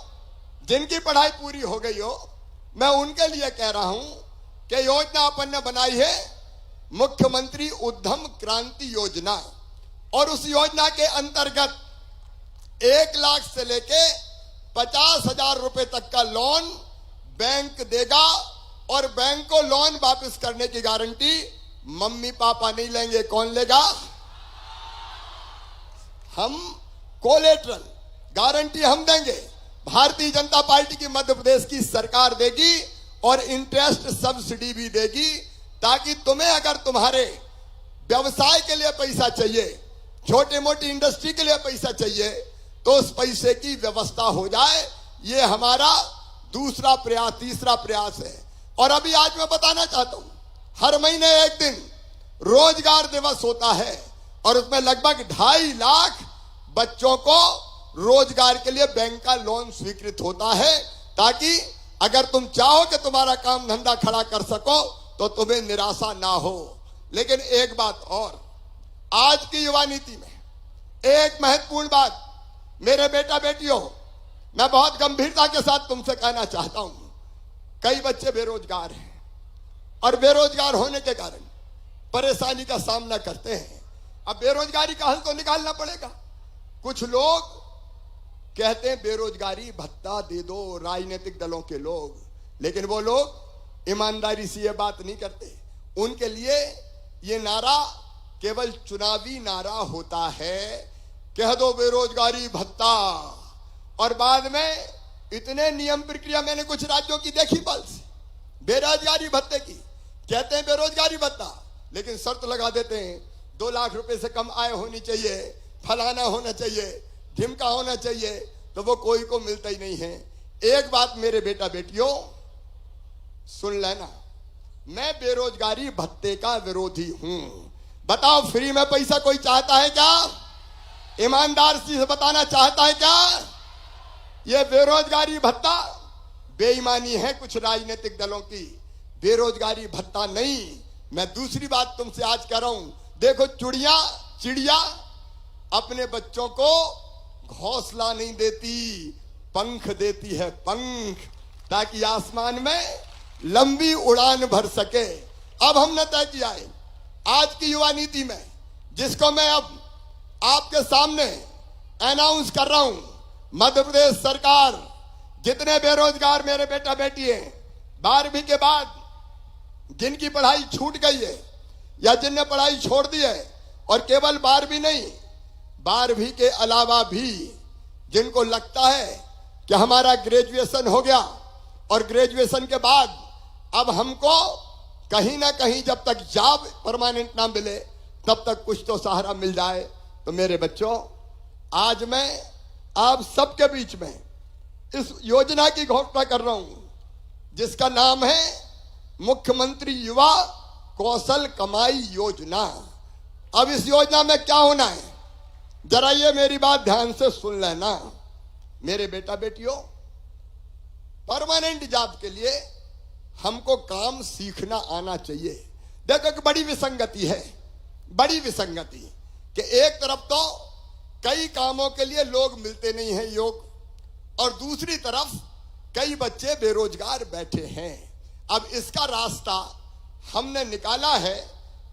जिनकी पढ़ाई पूरी हो गई हो, मैं उनके लिए कह रहा हूं कि योजना अपन ने बनाई है मुख्यमंत्री उद्यम क्रांति योजना। और उस योजना के अंतर्गत 1 लाख से लेके 50,000 रुपए तक का लोन बैंक देगा। और बैंक को लोन वापस करने की गारंटी मम्मी पापा नहीं लेंगे। कौन लेगा? हम। कोलेटरल गारंटी हम देंगे, भारतीय जनता पार्टी की मध्य प्रदेश की सरकार देगी, और इंटरेस्ट सब्सिडी भी देगी, ताकि तुम्हें अगर तुम्हारे व्यवसाय के लिए पैसा चाहिए, छोटे मोटी इंडस्ट्री के लिए पैसा चाहिए, तो उस पैसे की व्यवस्था हो जाए। ये हमारा दूसरा प्रयास, तीसरा प्रयास है। और अभी आज मैं बताना चाहता हूं, हर महीने एक दिन रोजगार दिवस होता है, और उसमें लगभग 2.5 लाख बच्चों को रोजगार के लिए बैंक का लोन स्वीकृत होता है, ताकि अगर तुम चाहो कि तुम्हारा काम धंधा खड़ा कर सको तो तुम्हें निराशा ना हो। लेकिन एक बात और, आज की युवा नीति में एक महत्वपूर्ण बात, मेरे बेटा बेटियों, मैं बहुत गंभीरता के साथ तुमसे कहना चाहता हूं, कई बच्चे बेरोजगार हैं और बेरोजगार होने के कारण परेशानी का सामना करते हैं। अब बेरोजगारी का हल तो निकालना पड़ेगा। कुछ लोग कहते हैं बेरोजगारी भत्ता दे दो, राजनीतिक दलों के लोग, लेकिन वो लोग ईमानदारी से ये बात नहीं करते। उनके लिए ये नारा केवल चुनावी नारा होता है, कह दो बेरोजगारी भत्ता, और बाद में इतने नियम प्रक्रिया मैंने कुछ राज्यों की देखी पल्स बेरोजगारी भत्ते की, कहते हैं बेरोजगारी भत्ता, लेकिन शर्त लगा देते हैं 2 लाख रुपए से कम आय होनी चाहिए, फलाना होना चाहिए, ढिमका होना चाहिए, तो वो कोई को मिलता ही नहीं है। एक बात मेरे बेटा बेटियों सुन लेना, मैं बेरोजगारी भत्ते का विरोधी हूं। बताओ, फ्री में पैसा कोई चाहता है क्या? ईमानदार से बताना चाहता है क्या? यह बेरोजगारी भत्ता बेईमानी है कुछ राजनीतिक दलों की, बेरोजगारी भत्ता नहीं। मैं दूसरी बात तुमसे आज कह रहा हूं, देखो चिड़िया अपने बच्चों को घोंसला नहीं देती, पंख देती है, पंख, ताकि आसमान में लंबी उड़ान भर सके। अब हमने तय किया है आज की युवा नीति में, जिसको मैं अब आपके सामने अनाउंस कर रहा हूं, मध्य प्रदेश सरकार जितने बेरोजगार मेरे बेटा बेटी हैं, 12वीं के बाद जिनकी पढ़ाई छूट गई है या जिनने पढ़ाई छोड़ दी है, और केवल 12वीं नहीं, 12वीं के अलावा भी जिनको लगता है कि हमारा ग्रेजुएशन हो गया और ग्रेजुएशन के बाद अब हमको कहीं ना कहीं जब तक जॉब परमानेंट ना मिले तब तक कुछ तो सहारा मिल जाए, तो मेरे बच्चों आज मैं आप सबके बीच में इस योजना की घोषणा कर रहा हूं, जिसका नाम है मुख्यमंत्री युवा कौशल कमाई योजना। अब इस योजना में क्या होना है, जरा ये मेरी बात ध्यान से सुन लेना मेरे बेटा बेटियों। परमानेंट जॉब के लिए हमको काम सीखना आना चाहिए। देखो कि बड़ी विसंगति है, बड़ी विसंगति कि एक तरफ तो कई कामों के लिए लोग मिलते नहीं हैं योग, और दूसरी तरफ कई बच्चे बेरोजगार बैठे हैं। अब इसका रास्ता हमने निकाला है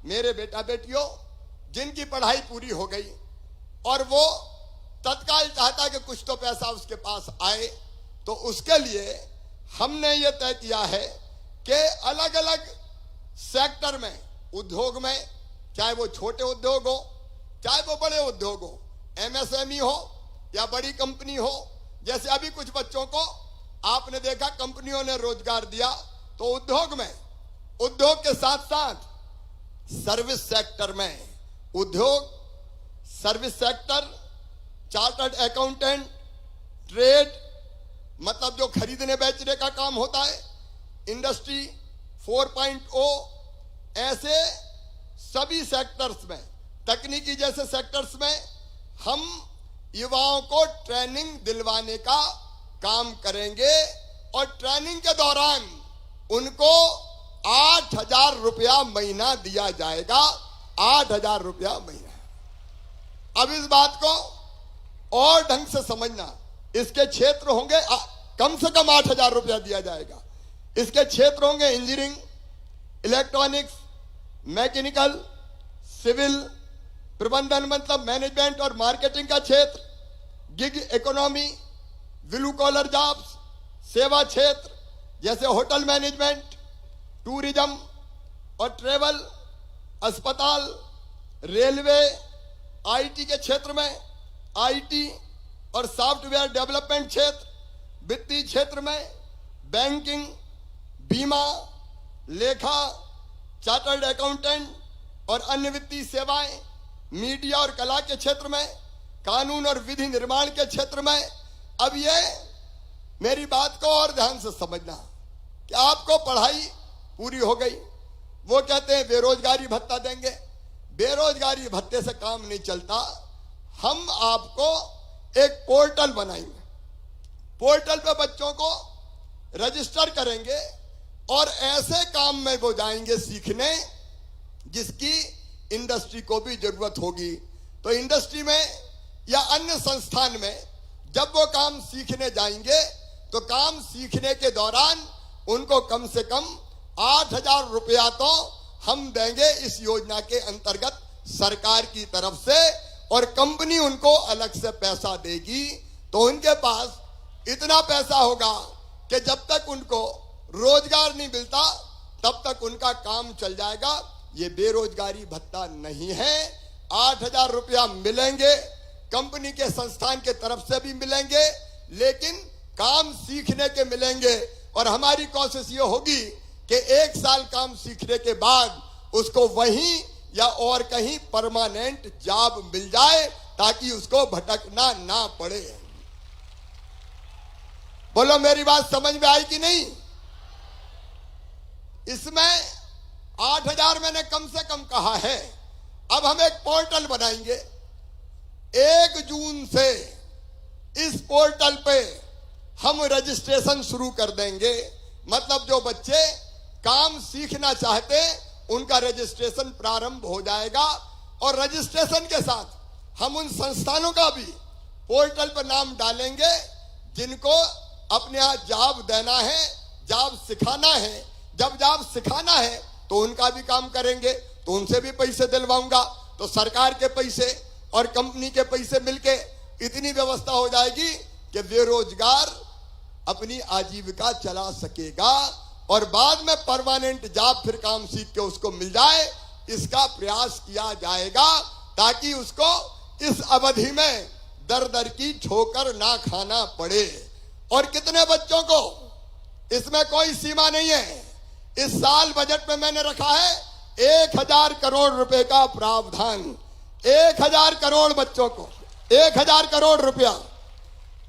मेरे बेटा बेटियों, जिनकी पढ़ाई पूरी हो गई और वो तत्काल चाहता है कि कुछ तो पैसा उसके पास आए, तो उसके लिए हमने ये तय किया है कि अलग अलग सेक्टर में, उद्योग में, चाहे वो छोटे उद्योग हो चाहे वो बड़े उद्योग हो, एमएसएमई हो या बड़ी कंपनी हो, जैसे अभी कुछ बच्चों को आपने देखा कंपनियों ने रोजगार दिया, तो उद्योग में, उद्योग के साथ साथ सर्विस सेक्टर में, उद्योग, service sector, chartered accountant, trade, मतलब जो खरीदने बेचने का काम होता है, इंडस्ट्री 4.0, ऐसे सभी सेक्टर्स में, तकनीकी जैसे सेक्टर्स में हम युवाओं को ट्रेनिंग दिलवाने का काम करेंगे, और ट्रेनिंग के दौरान उनको 8,000 रुपया महीना दिया जाएगा, 8,000 रुपया महीना। अब इस बात को और ढंग से समझना, इसके क्षेत्र होंगे कम से कम 8,000 रुपया दिया जाएगा। इसके क्षेत्र होंगे इंजीनियरिंग, इलेक्ट्रॉनिक्स, मैकेनिकल, सिविल, प्रबंधन मतलब मैनेजमेंट और मार्केटिंग का क्षेत्र, gig economy, blue collar jobs, सेवा क्षेत्र जैसे होटल मैनेजमेंट, टूरिज्म और ट्रेवल, अस्पताल, रेलवे, आईटी के क्षेत्र में आईटी और सॉफ्टवेयर डेवलपमेंट क्षेत्र, वित्तीय क्षेत्र में बैंकिंग, बीमा, लेखा, चार्टर्ड अकाउंटेंट और अन्य वित्तीय सेवाएं, मीडिया और कला के क्षेत्र में, कानून और विधि निर्माण के क्षेत्र में। अब ये मेरी बात को और ध्यान से समझना कि आपको पढ़ाई पूरी हो गई, वो कहते हैं बेरोजगारी भत्ता देंगे। बेरोजगारी भत्ते से काम नहीं चलता, हम आपको एक पोर्टल बनाएंगे। पोर्टल पे बच्चों को रजिस्टर करेंगे और ऐसे काम में वो जाएंगे सीखने जिसकी इंडस्ट्री को भी जरूरत होगी। तो इंडस्ट्री में या अन्य संस्थान में जब वो काम सीखने जाएंगे तो काम सीखने के दौरान उनको कम से कम 8,000 रुपया तो हम देंगे इस योजना के अंतर्गत सरकार की तरफ से, और कंपनी उनको अलग से पैसा देगी। तो उनके पास इतना पैसा होगा कि जब तक उनको रोजगार नहीं मिलता तब तक उनका काम चल जाएगा। ये बेरोजगारी भत्ता नहीं है। 8,000 रुपया मिलेंगे, कंपनी के संस्थान के तरफ से भी मिलेंगे, लेकिन काम सीखने के मिलेंगे। और हमारी कोशिश ये होगी कि 1 साल काम सीखने के बाद उसको वहीं या और कहीं परमानेंट जॉब मिल जाए ताकि उसको भटकना ना पड़े। बोलो मेरी बात समझ में आई कि नहीं? इसमें 8,000 मैंने कम से कम कहा है। अब हम एक पोर्टल बनाएंगे। 1 जून से इस पोर्टल पे हम रजिस्ट्रेशन शुरू कर देंगे। मतलब जो बच्चे काम सीखना चाहते उनका रजिस्ट्रेशन प्रारंभ हो जाएगा, और रजिस्ट्रेशन के साथ हम उन संस्थानों का भी पोर्टल पर नाम डालेंगे जिनको अपने यहाँ जॉब देना है, जॉब सिखाना है। जब जॉब सिखाना है तो उनका भी काम करेंगे, तो उनसे भी पैसे दिलवाऊंगा। तो सरकार के पैसे और कंपनी के पैसे मिलके इतनी व्यवस्था हो जाएगी कि बेरोजगार अपनी आजीविका चला सकेगा, और बाद में परमानेंट जॉब फिर काम सीख के उसको मिल जाए। इसका प्रयास किया जाएगा ताकि उसको इस अवधि में दर दर की ठोकर ना खाना पड़े। और कितने बच्चों को, इसमें कोई सीमा नहीं है। इस साल बजट में मैंने रखा है 1,000 करोड़ रुपए का प्रावधान। 1,000 करोड़ बच्चों को 1,000 करोड़ रुपया।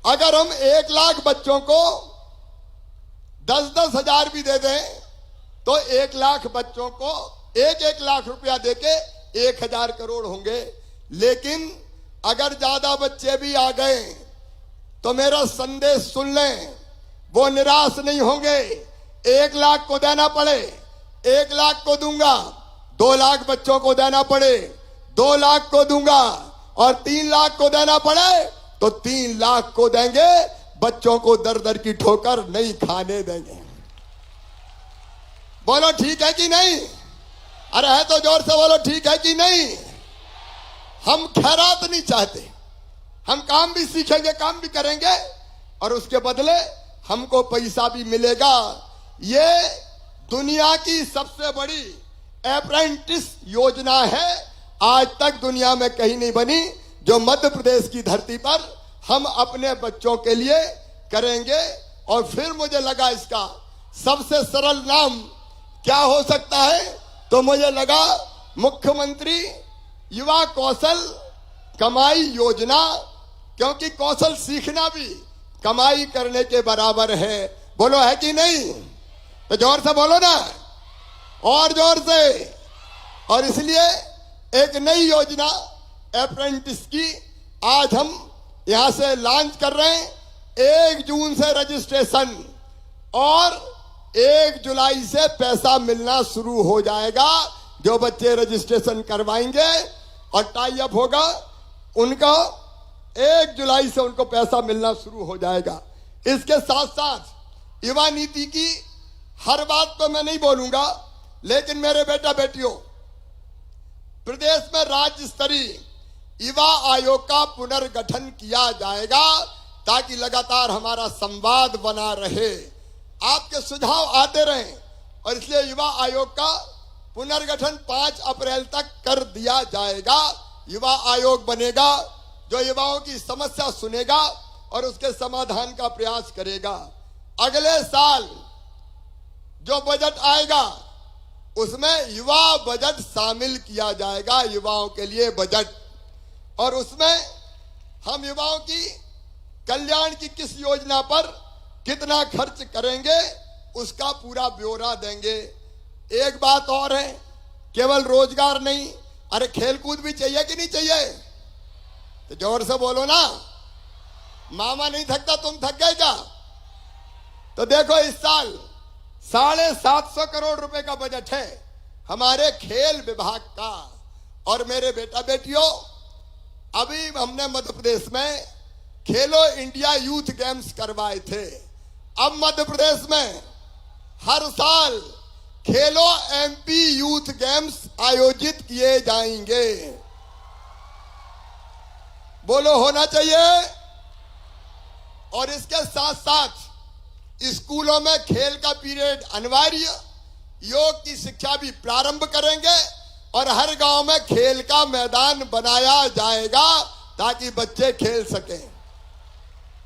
अगर हम 1 लाख बच्चों को 10-10 हजार भी दे दें तो 1 लाख बच्चों को 1-1 लाख रुपया देके 1,000 करोड़ होंगे। लेकिन अगर ज्यादा बच्चे भी आ गए तो मेरा संदेश सुन लें, वो निराश नहीं होंगे। 1 लाख को देना पड़े 1 लाख को दूंगा, 2 लाख बच्चों को देना पड़े 2 लाख को दूंगा, और 3 लाख को देना पड़े तो 3 लाख को देंगे। बच्चों को दर दर की ठोकर नहीं खाने देंगे। बोलो ठीक है कि नहीं? अरे है तो जोर से बोलो ठीक है कि नहीं? हम खैरात नहीं चाहते। हम काम भी सीखेंगे, काम भी करेंगे, और उसके बदले हमको पैसा भी मिलेगा। ये दुनिया की सबसे बड़ी अप्रेंटिस योजना है। आज तक दुनिया में कहीं नहीं बनी जो मध्य प्रदेश की धरती पर हम अपने बच्चों के लिए करेंगे। और फिर मुझे लगा इसका सबसे सरल नाम क्या हो सकता है, तो मुझे लगा मुख्यमंत्री युवा कौशल कमाई योजना, क्योंकि कौशल सीखना भी कमाई करने के बराबर है। बोलो है कि नहीं? तो जोर से बोलो ना, और जोर से। और इसलिए एक नई योजना अप्रेंटिस की आज हम यहां से लॉन्च कर रहे हैं। 1 जून से रजिस्ट्रेशन और 1 जुलाई से पैसा मिलना शुरू हो जाएगा। जो बच्चे रजिस्ट्रेशन करवाएंगे और टाई अप होगा उनका 1 जुलाई से उनको पैसा मिलना शुरू हो जाएगा। इसके साथ साथ युवा नीति की हर बात तो मैं नहीं बोलूंगा, लेकिन मेरे बेटा बेटियों, प्रदेश में राज्य स्तरीय युवा आयोग का पुनर्गठन किया जाएगा ताकि लगातार हमारा संवाद बना रहे, आपके सुझाव आते रहें। और इसलिए युवा आयोग का पुनर्गठन 5 अप्रैल तक कर दिया जाएगा। युवा आयोग बनेगा जो युवाओं की समस्या सुनेगा और उसके समाधान का प्रयास करेगा। अगले साल जो बजट आएगा उसमें युवा बजट शामिल किया जाएगा, युवाओं के लिए बजट। और उसमें हम युवाओं की कल्याण की किस योजना पर कितना खर्च करेंगे उसका पूरा ब्यौरा देंगे। एक बात और है, केवल रोजगार नहीं, अरे खेलकूद भी चाहिए कि नहीं चाहिए? तो जोर से बोलो ना, मामा नहीं थकता, तुम थक गए क्या? तो देखो इस साल 750 करोड़ रुपए का बजट है हमारे खेल विभाग का। और मेरे बेटा बेटियों, अभी हमने मध्य प्रदेश में खेलो इंडिया यूथ गेम्स करवाए थे। अब मध्य प्रदेश में हर साल खेलो एमपी यूथ गेम्स आयोजित किए जाएंगे। बोलो होना चाहिए। और इसके साथ साथ स्कूलों में खेल का पीरियड अनिवार्य, योग की शिक्षा भी प्रारंभ करेंगे और हर गांव में खेल का मैदान बनाया जाएगा ताकि बच्चे खेल सकें।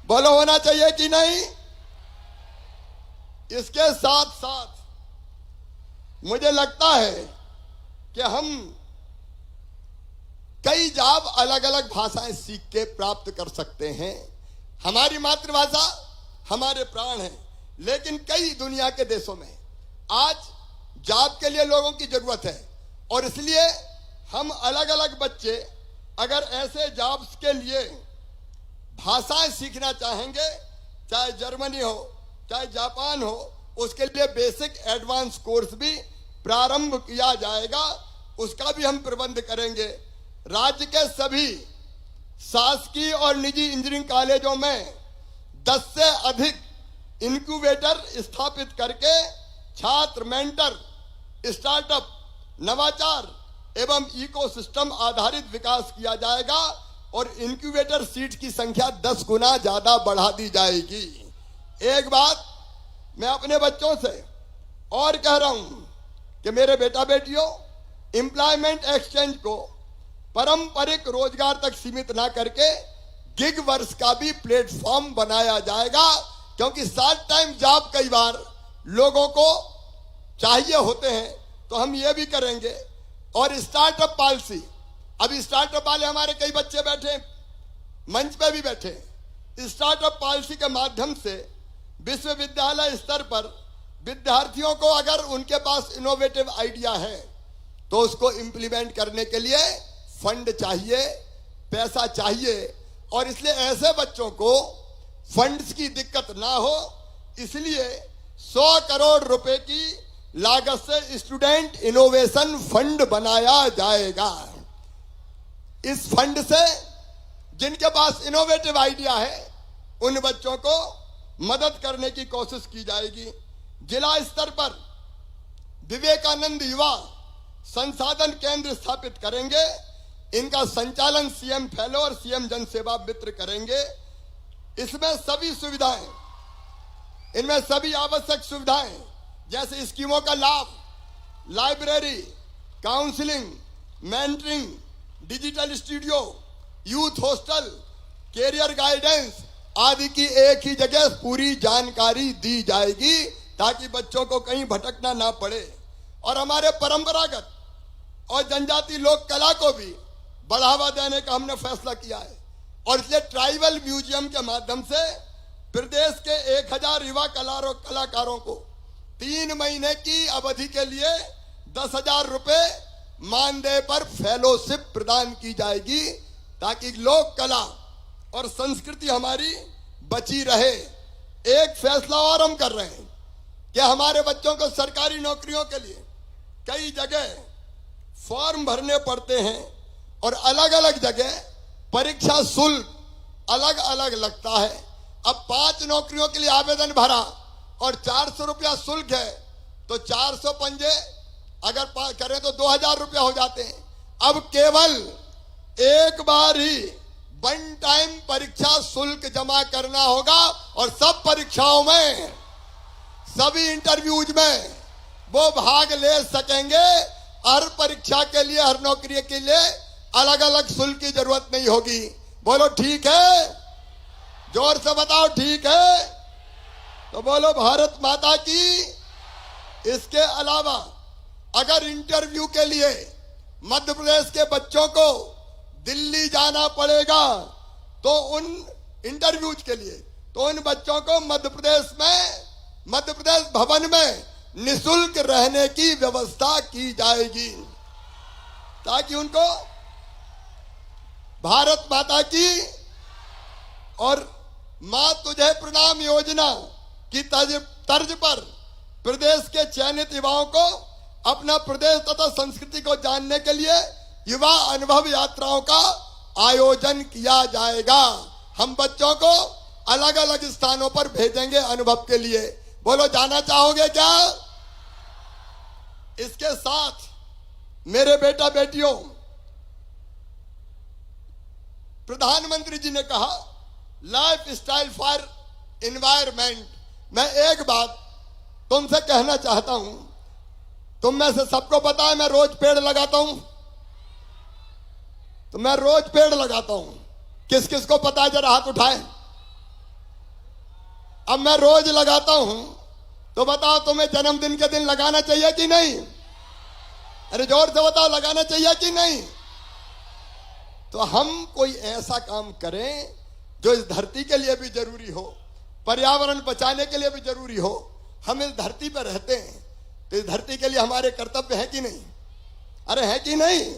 बोलो होना चाहिए कि नहीं? इसके साथ साथ मुझे लगता है कि हम कई जॉब अलग अलग भाषाएं सीख के प्राप्त कर सकते हैं। हमारी मातृभाषा हमारे प्राण है, लेकिन कई दुनिया के देशों में आज जॉब के लिए लोगों की जरूरत है और इसलिए हम अलग अलग बच्चे अगर ऐसे जॉब्स के लिए भाषाएं सीखना चाहेंगे, चाहे जर्मनी हो चाहे जापान हो, उसके लिए बेसिक एडवांस कोर्स भी प्रारंभ किया जाएगा, उसका भी हम प्रबंध करेंगे। राज्य के सभी शासकीय और निजी इंजीनियरिंग कॉलेजों में 10 से अधिक इंक्यूबेटर स्थापित करके छात्र मेंटर, स्टार्टअप, नवाचार एवं इकोसिस्टम आधारित विकास किया जाएगा और इंक्यूबेटर सीट की संख्या 10 गुना ज्यादा बढ़ा दी जाएगी। एक बात मैं अपने बच्चों से और कह रहा हूं कि मेरे बेटा बेटियों, एम्प्लॉयमेंट एक्सचेंज को पारंपरिक रोजगार तक सीमित ना करके गिग वर्क्स का भी प्लेटफॉर्म बनाया जाएगा, क्योंकि शॉर्ट टाइम जॉब कई बार लोगों को चाहिए होते हैं, तो हम ये भी करेंगे। और स्टार्टअप पॉलिसी, अभी स्टार्टअप वाले हमारे कई बच्चे बैठे, मंच पे भी बैठे। स्टार्टअप पॉलिसी के माध्यम से विश्वविद्यालय स्तर पर विद्यार्थियों को अगर उनके पास इनोवेटिव आइडिया है तो उसको इंप्लीमेंट करने के लिए फंड चाहिए, पैसा चाहिए। और इसलिए ऐसे बच्चों को फंड्स की दिक्कत ना हो, इसलिए 100 करोड़ रुपए की लागत से स्टूडेंट इनोवेशन फंड बनाया जाएगा। इस फंड से जिनके पास इनोवेटिव आइडिया है उन बच्चों को मदद करने की कोशिश की जाएगी। जिला स्तर पर विवेकानंद युवा संसाधन केंद्र स्थापित करेंगे। इनका संचालन सीएम फेलो और सीएम जन सेवा मित्र करेंगे। इसमें सभी सुविधाएं, इनमें सभी आवश्यक सुविधाएं जैसे स्कीमों का लाभ, library, counselling, mentoring, digital studio, youth hostel, career guidance आदि की एक ही जगह पूरी जानकारी दी जाएगी ताकि बच्चों को कहीं भटकना ना पड़े। और हमारे परंपरागत और जनजाति लोक कला को भी बढ़ावा देने का हमने फैसला किया है और इसलिए ट्राइबल म्यूजियम के माध्यम से प्रदेश के 1000 युवा कलाकारों को 3 महीने की अवधि के लिए 10,000 रुपए मानदेय पर फेलोशिप प्रदान की जाएगी ताकि लोक कला और संस्कृति हमारी बची रहे। एक फैसला और हम कर रहे हैं कि हमारे बच्चों को सरकारी नौकरियों के लिए कई जगह फॉर्म भरने पड़ते हैं और अलग अलग जगह परीक्षा शुल्क अलग अलग लगता है। अब 5 नौकरियों के लिए आवेदन भरा और 400 रुपया शुल्क है, तो 400 पंजे अगर करें तो 2,000 रुपया हो जाते हैं। अब केवल एक बार ही वन टाइम परीक्षा शुल्क जमा करना होगा और सब परीक्षाओं में, सभी इंटरव्यूज में वो भाग ले सकेंगे। हर परीक्षा के लिए, हर नौकरी के लिए अलग अलग शुल्क की जरूरत नहीं होगी। बोलो ठीक है? जोर से बताओ ठीक है? तो बोलो भारत माता की। इसके अलावा अगर इंटरव्यू के लिए मध्य प्रदेश के बच्चों को दिल्ली जाना पड़ेगा तो उन इंटरव्यूज के लिए तो उन बच्चों को मध्य प्रदेश भवन में निशुल्क रहने की व्यवस्था की जाएगी ताकि उनको भारत माता की और मां तुझे प्रणाम योजना की तर्ज पर प्रदेश के चयनित युवाओं को अपना प्रदेश तथा संस्कृति को जानने के लिए युवा अनुभव यात्राओं का आयोजन किया जाएगा। हम बच्चों को अलग अलग स्थानों पर भेजेंगे अनुभव के लिए। बोलो जाना चाहोगे क्या? इसके साथ मेरे बेटा बेटियों, प्रधानमंत्री जी ने कहा लाइफ स्टाइल फॉर एनवायरमेंट। मैं एक बात तुमसे कहना चाहता हूं, तुम में से सबको पता है मैं रोज पेड़ लगाता हूं, तो मैं रोज पेड़ लगाता हूं। किस किस को पता है जरा हाथ उठाए। अब मैं रोज लगाता हूं तो बताओ तुम्हें जन्मदिन के दिन लगाना चाहिए कि नहीं? अरे जोर से बताओ, लगाना चाहिए कि नहीं? तो हम कोई ऐसा काम करें जो इस धरती के लिए भी जरूरी हो, पर्यावरण बचाने के लिए भी जरूरी हो। हम इस धरती पर रहते हैं तो इस धरती के लिए हमारे कर्तव्य है कि नहीं? अरे है कि नहीं?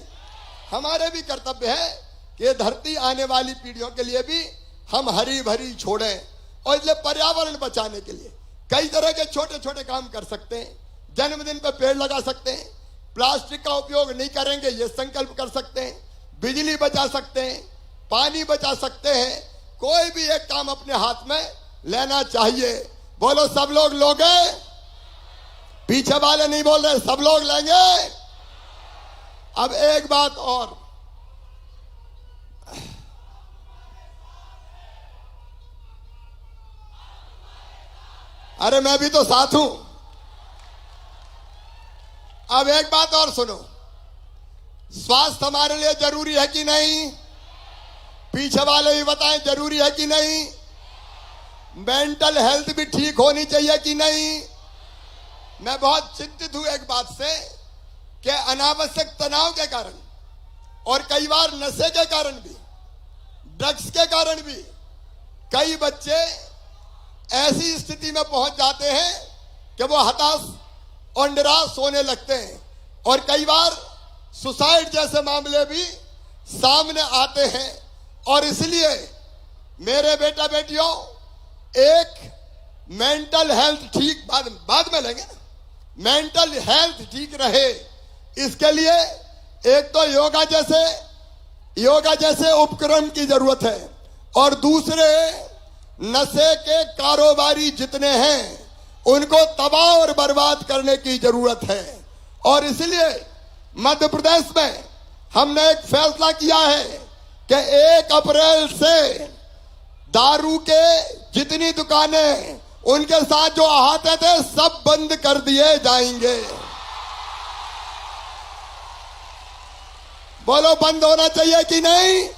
हमारे भी कर्तव्य है कि ये धरती आने वाली पीढ़ियों के लिए भी हम हरी भरी छोड़ें। और इसलिए पर्यावरण बचाने के लिए कई तरह के छोटे छोटे काम कर सकते हैं। जन्मदिन पर पेड़ लगा सकते हैं, प्लास्टिक का उपयोग नहीं करेंगे ये संकल्प कर सकते हैं, बिजली बचा सकते हैं, पानी बचा सकते हैं। कोई भी एक काम अपने हाथ में लेना चाहिए। बोलो सब लोग लोगे? पीछे वाले नहीं बोल रहे, सब लोग लेंगे। अब एक बात और, अरे मैं भी तो साथ हूं। अब एक बात और सुनो, स्वास्थ्य हमारे लिए जरूरी है कि नहीं? पीछे वाले भी बताएं जरूरी है कि नहीं? मेंटल हेल्थ भी ठीक होनी चाहिए कि नहीं? मैं बहुत चिंतित हूं एक बात से कि अनावश्यक तनाव के कारण और कई बार नशे के कारण भी, ड्रग्स के कारण भी कई बच्चे ऐसी स्थिति में पहुंच जाते हैं कि वो हताश और निराश होने लगते हैं। और कई बार सुसाइड जैसे मामले भी सामने आते हैं। और इसलिए मेरे बेटा बेटियों, एक मेंटल हेल्थ ठीक बाद में लेंगे ना, मेंटल हेल्थ ठीक रहे इसके लिए एक तो योगा जैसे उपक्रम की जरूरत है, और दूसरे नशे के कारोबारी जितने हैं उनको तबाह और बर्बाद करने की जरूरत है। और इसलिए मध्य प्रदेश में हमने एक फैसला किया है कि 1 अप्रैल से दारू के जितनी दुकानें उनके साथ जो अहाते थे सब बंद कर दिए जाएंगे। बोलो बंद होना चाहिए कि नहीं?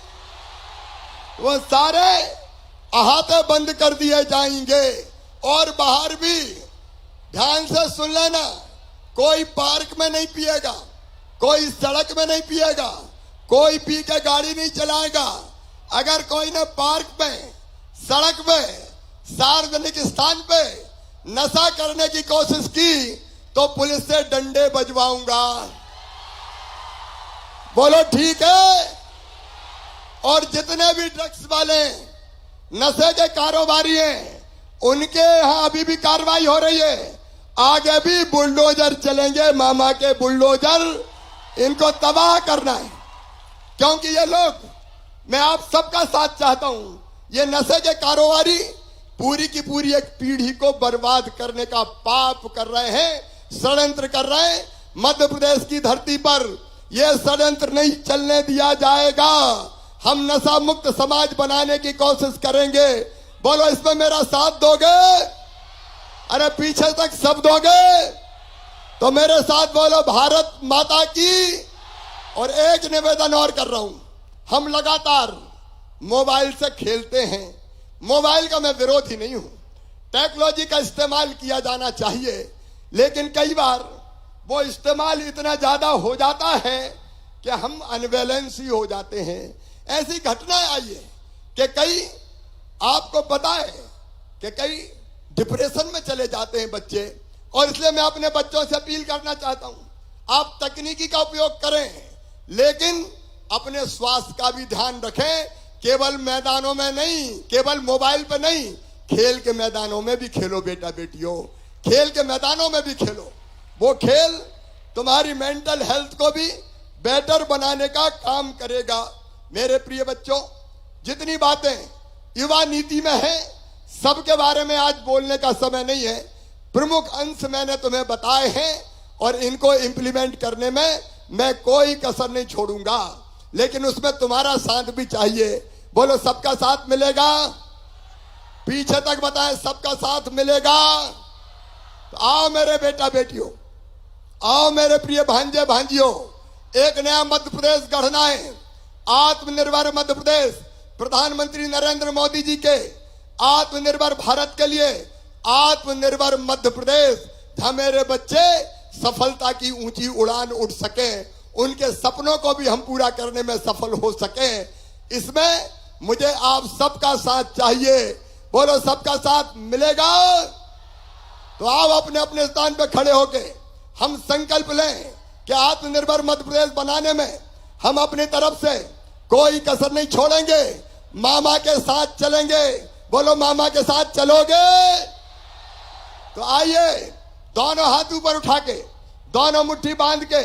वो सारे अहाते बंद कर दिए जाएंगे। और बाहर भी ध्यान से सुन लेना, कोई पार्क में नहीं पिएगा, कोई सड़क में नहीं पिएगा, कोई पी के गाड़ी नहीं चलाएगा। अगर कोई ने पार्क में, सड़क में, सार्वजनिक स्थान पे नशा करने की कोशिश की तो पुलिस से डंडे बजवाऊंगा। बोलो ठीक है? और जितने भी ड्रग्स वाले नशे के कारोबारी हैं उनके यहां अभी भी कार्रवाई हो रही है। आगे भी बुलडोजर चलेंगे, मामा के बुलडोजर, इनको तबाह करना है। क्योंकि ये लोग, मैं आप सबका साथ चाहता हूं, ये नशे के कारोबारी पूरी की पूरी एक पीढ़ी को बर्बाद करने का पाप कर रहे हैं, षड्यंत्र कर रहे हैं। मध्य प्रदेश की धरती पर यह षड्यंत्र नहीं चलने दिया जाएगा। हम नशा मुक्त समाज बनाने की कोशिश करेंगे। बोलो इसमें मेरा साथ दोगे? अरे पीछे तक सब दोगे तो मेरे साथ बोलो भारत माता की। और एक निवेदन और कर रहा हूं, हम लगातार मोबाइल से खेलते हैं। मोबाइल का मैं विरोधी नहीं हूं, टेक्नोलॉजी का इस्तेमाल किया जाना चाहिए, लेकिन कई बार वो इस्तेमाल इतना ज्यादा हो जाता है कि हम अनबैलेंस ही हो जाते हैं। ऐसी घटनाएं आई है कि कई, आपको पता है कि कई डिप्रेशन में चले जाते हैं बच्चे। और इसलिए मैं अपने बच्चों से अपील करना चाहता हूं, आप तकनीकी का उपयोग करें लेकिन अपने स्वास्थ्य का भी ध्यान रखें। केवल मैदानों में नहीं, केवल मोबाइल पे नहीं, खेल के मैदानों में भी खेलो बेटा बेटियों, खेल के मैदानों में भी खेलो। वो खेल तुम्हारी मेंटल हेल्थ को भी बेटर बनाने का काम करेगा। मेरे प्रिय बच्चों, जितनी बातें युवा नीति में है सबके बारे में आज बोलने का समय नहीं है। प्रमुख अंश मैंने तुम्हें बताए हैं और इनको इंप्लीमेंट करने में मैं कोई कसर नहीं छोड़ूंगा, लेकिन उसमें तुम्हारा साथ भी चाहिए। बोलो सबका साथ मिलेगा? पीछे तक बताएं सबका साथ मिलेगा? तो आओ मेरे बेटा बेटियों, आओ मेरे प्रिय भांजे भांजियों, एक नया मध्य प्रदेश गढ़ना है। आत्मनिर्भर मध्य प्रदेश, प्रधानमंत्री नरेंद्र मोदी जी के आत्मनिर्भर भारत के लिए आत्मनिर्भर मध्य प्रदेश, जहां मेरे बच्चे सफलता की ऊंची उड़ान उड़ सके, उनके सपनों को भी हम पूरा करने में सफल हो सके। इसमें मुझे आप सबका साथ चाहिए। बोलो सबका साथ मिलेगा? तो आप अपने अपने स्थान पर खड़े होके हम संकल्प लें कि आत्मनिर्भर मध्य प्रदेश बनाने में हम अपनी तरफ से कोई कसर नहीं छोड़ेंगे, मामा के साथ चलेंगे। बोलो मामा के साथ चलोगे? तो आइए दोनों हाथ ऊपर उठा के, दोनों मुट्ठी बांध के,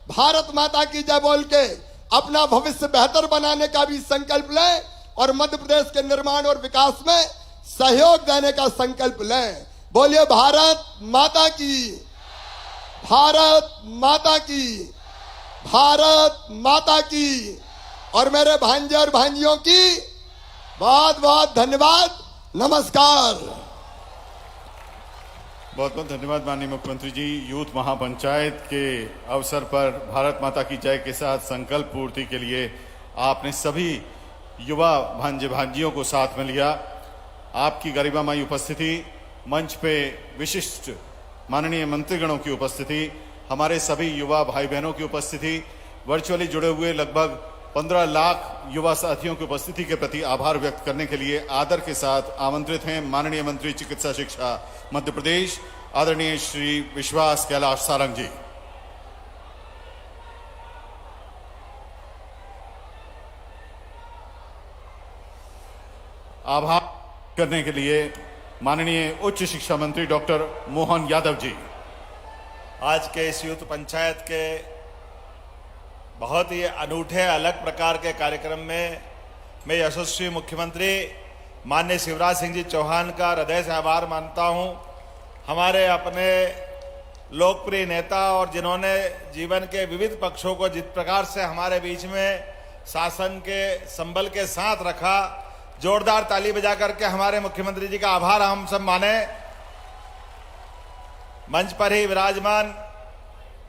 भारत माता की जय बोल के अपना भविष्य बेहतर बनाने का भी संकल्प लें और मध्य प्रदेश के निर्माण और विकास में सहयोग देने का संकल्प लें। बोलिए भारत माता की, भारत माता की, भारत माता की। और मेरे भांजे और भांजियों की बहुत बहुत धन्यवाद। नमस्कार। बहुत बहुत धन्यवाद माननीय मुख्यमंत्री जी। यूथ महापंचायत के अवसर पर भारत माता की जय के साथ संकल्प पूर्ति के लिए आपने सभी युवा भांजे भांजियों को साथ में लिया। आपकी गरिमामयी उपस्थिति, मंच पे विशिष्ट माननीय मंत्रीगणों की उपस्थिति, हमारे सभी युवा भाई बहनों की उपस्थिति, वर्चुअली जुड़े हुए लगभग 15 लाख युवा साथियों की उपस्थिति के प्रति आभार व्यक्त करने के लिए आदर के साथ आमंत्रित हैं माननीय मंत्री चिकित्सा शिक्षा मध्य प्रदेश आदरणीय श्री विश्वास कैलाश सारंग जी। आभार करने के लिए माननीय उच्च शिक्षा मंत्री डॉक्टर मोहन यादव जी। आज के इस यूथ पंचायत के बहुत ही अनूठे अलग प्रकार के कार्यक्रम में मैं यशस्वी मुख्यमंत्री माननीय शिवराज सिंह जी चौहान का हृदय से आभार मानता हूं। हमारे अपने लोकप्रिय नेता और जिन्होंने जीवन के विविध पक्षों को जिस प्रकार से हमारे बीच में शासन के संबल के साथ रखा, जोरदार ताली बजा करके हमारे मुख्यमंत्री जी का आभार हम सब माने। मंच पर ही विराजमान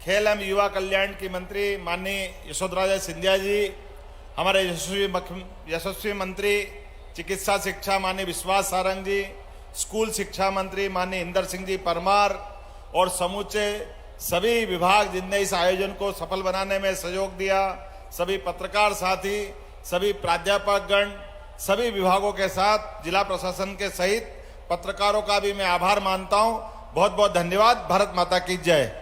खेल एवं युवा कल्याण की मंत्री माननीय यशोधराज सिंधिया जी, हमारे यशस्वी मंत्री चिकित्सा शिक्षा माननीय विश्वास सारंग जी, स्कूल शिक्षा मंत्री माननीय इंदर सिंह जी परमार और समूचे सभी विभाग जिनने इस आयोजन को सफल बनाने में सहयोग दिया, सभी पत्रकार साथी, सभी प्राध्यापकगण, सभी विभागों के साथ जिला प्रशासन के सहित पत्रकारों का भी मैं आभार मानता हूं। बहुत बहुत धन्यवाद। भारत माता की जय।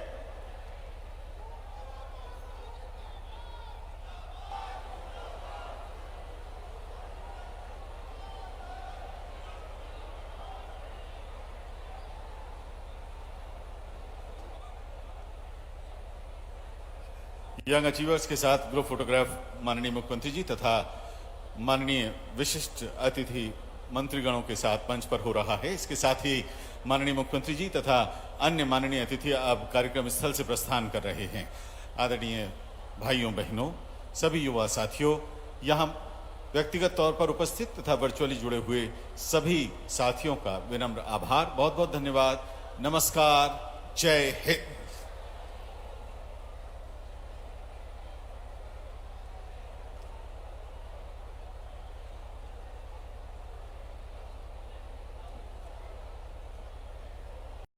यंग अचीवर्स के साथ ग्रुप फोटोग्राफ माननीय मुख्यमंत्री जी तथा माननीय विशिष्ट अतिथि मंत्रीगणों के साथ मंच पर हो रहा है। इसके साथ ही माननीय मुख्यमंत्री जी तथा अन्य माननीय अतिथि अब कार्यक्रम स्थल से प्रस्थान कर रहे हैं। आदरणीय भाइयों बहनों, सभी युवा साथियों, यहाँ व्यक्तिगत तौर पर उपस्थित तथा वर्चुअली जुड़े हुए सभी साथियों का विनम्र आभार। बहुत बहुत धन्यवाद। नमस्कार। जय हिंद।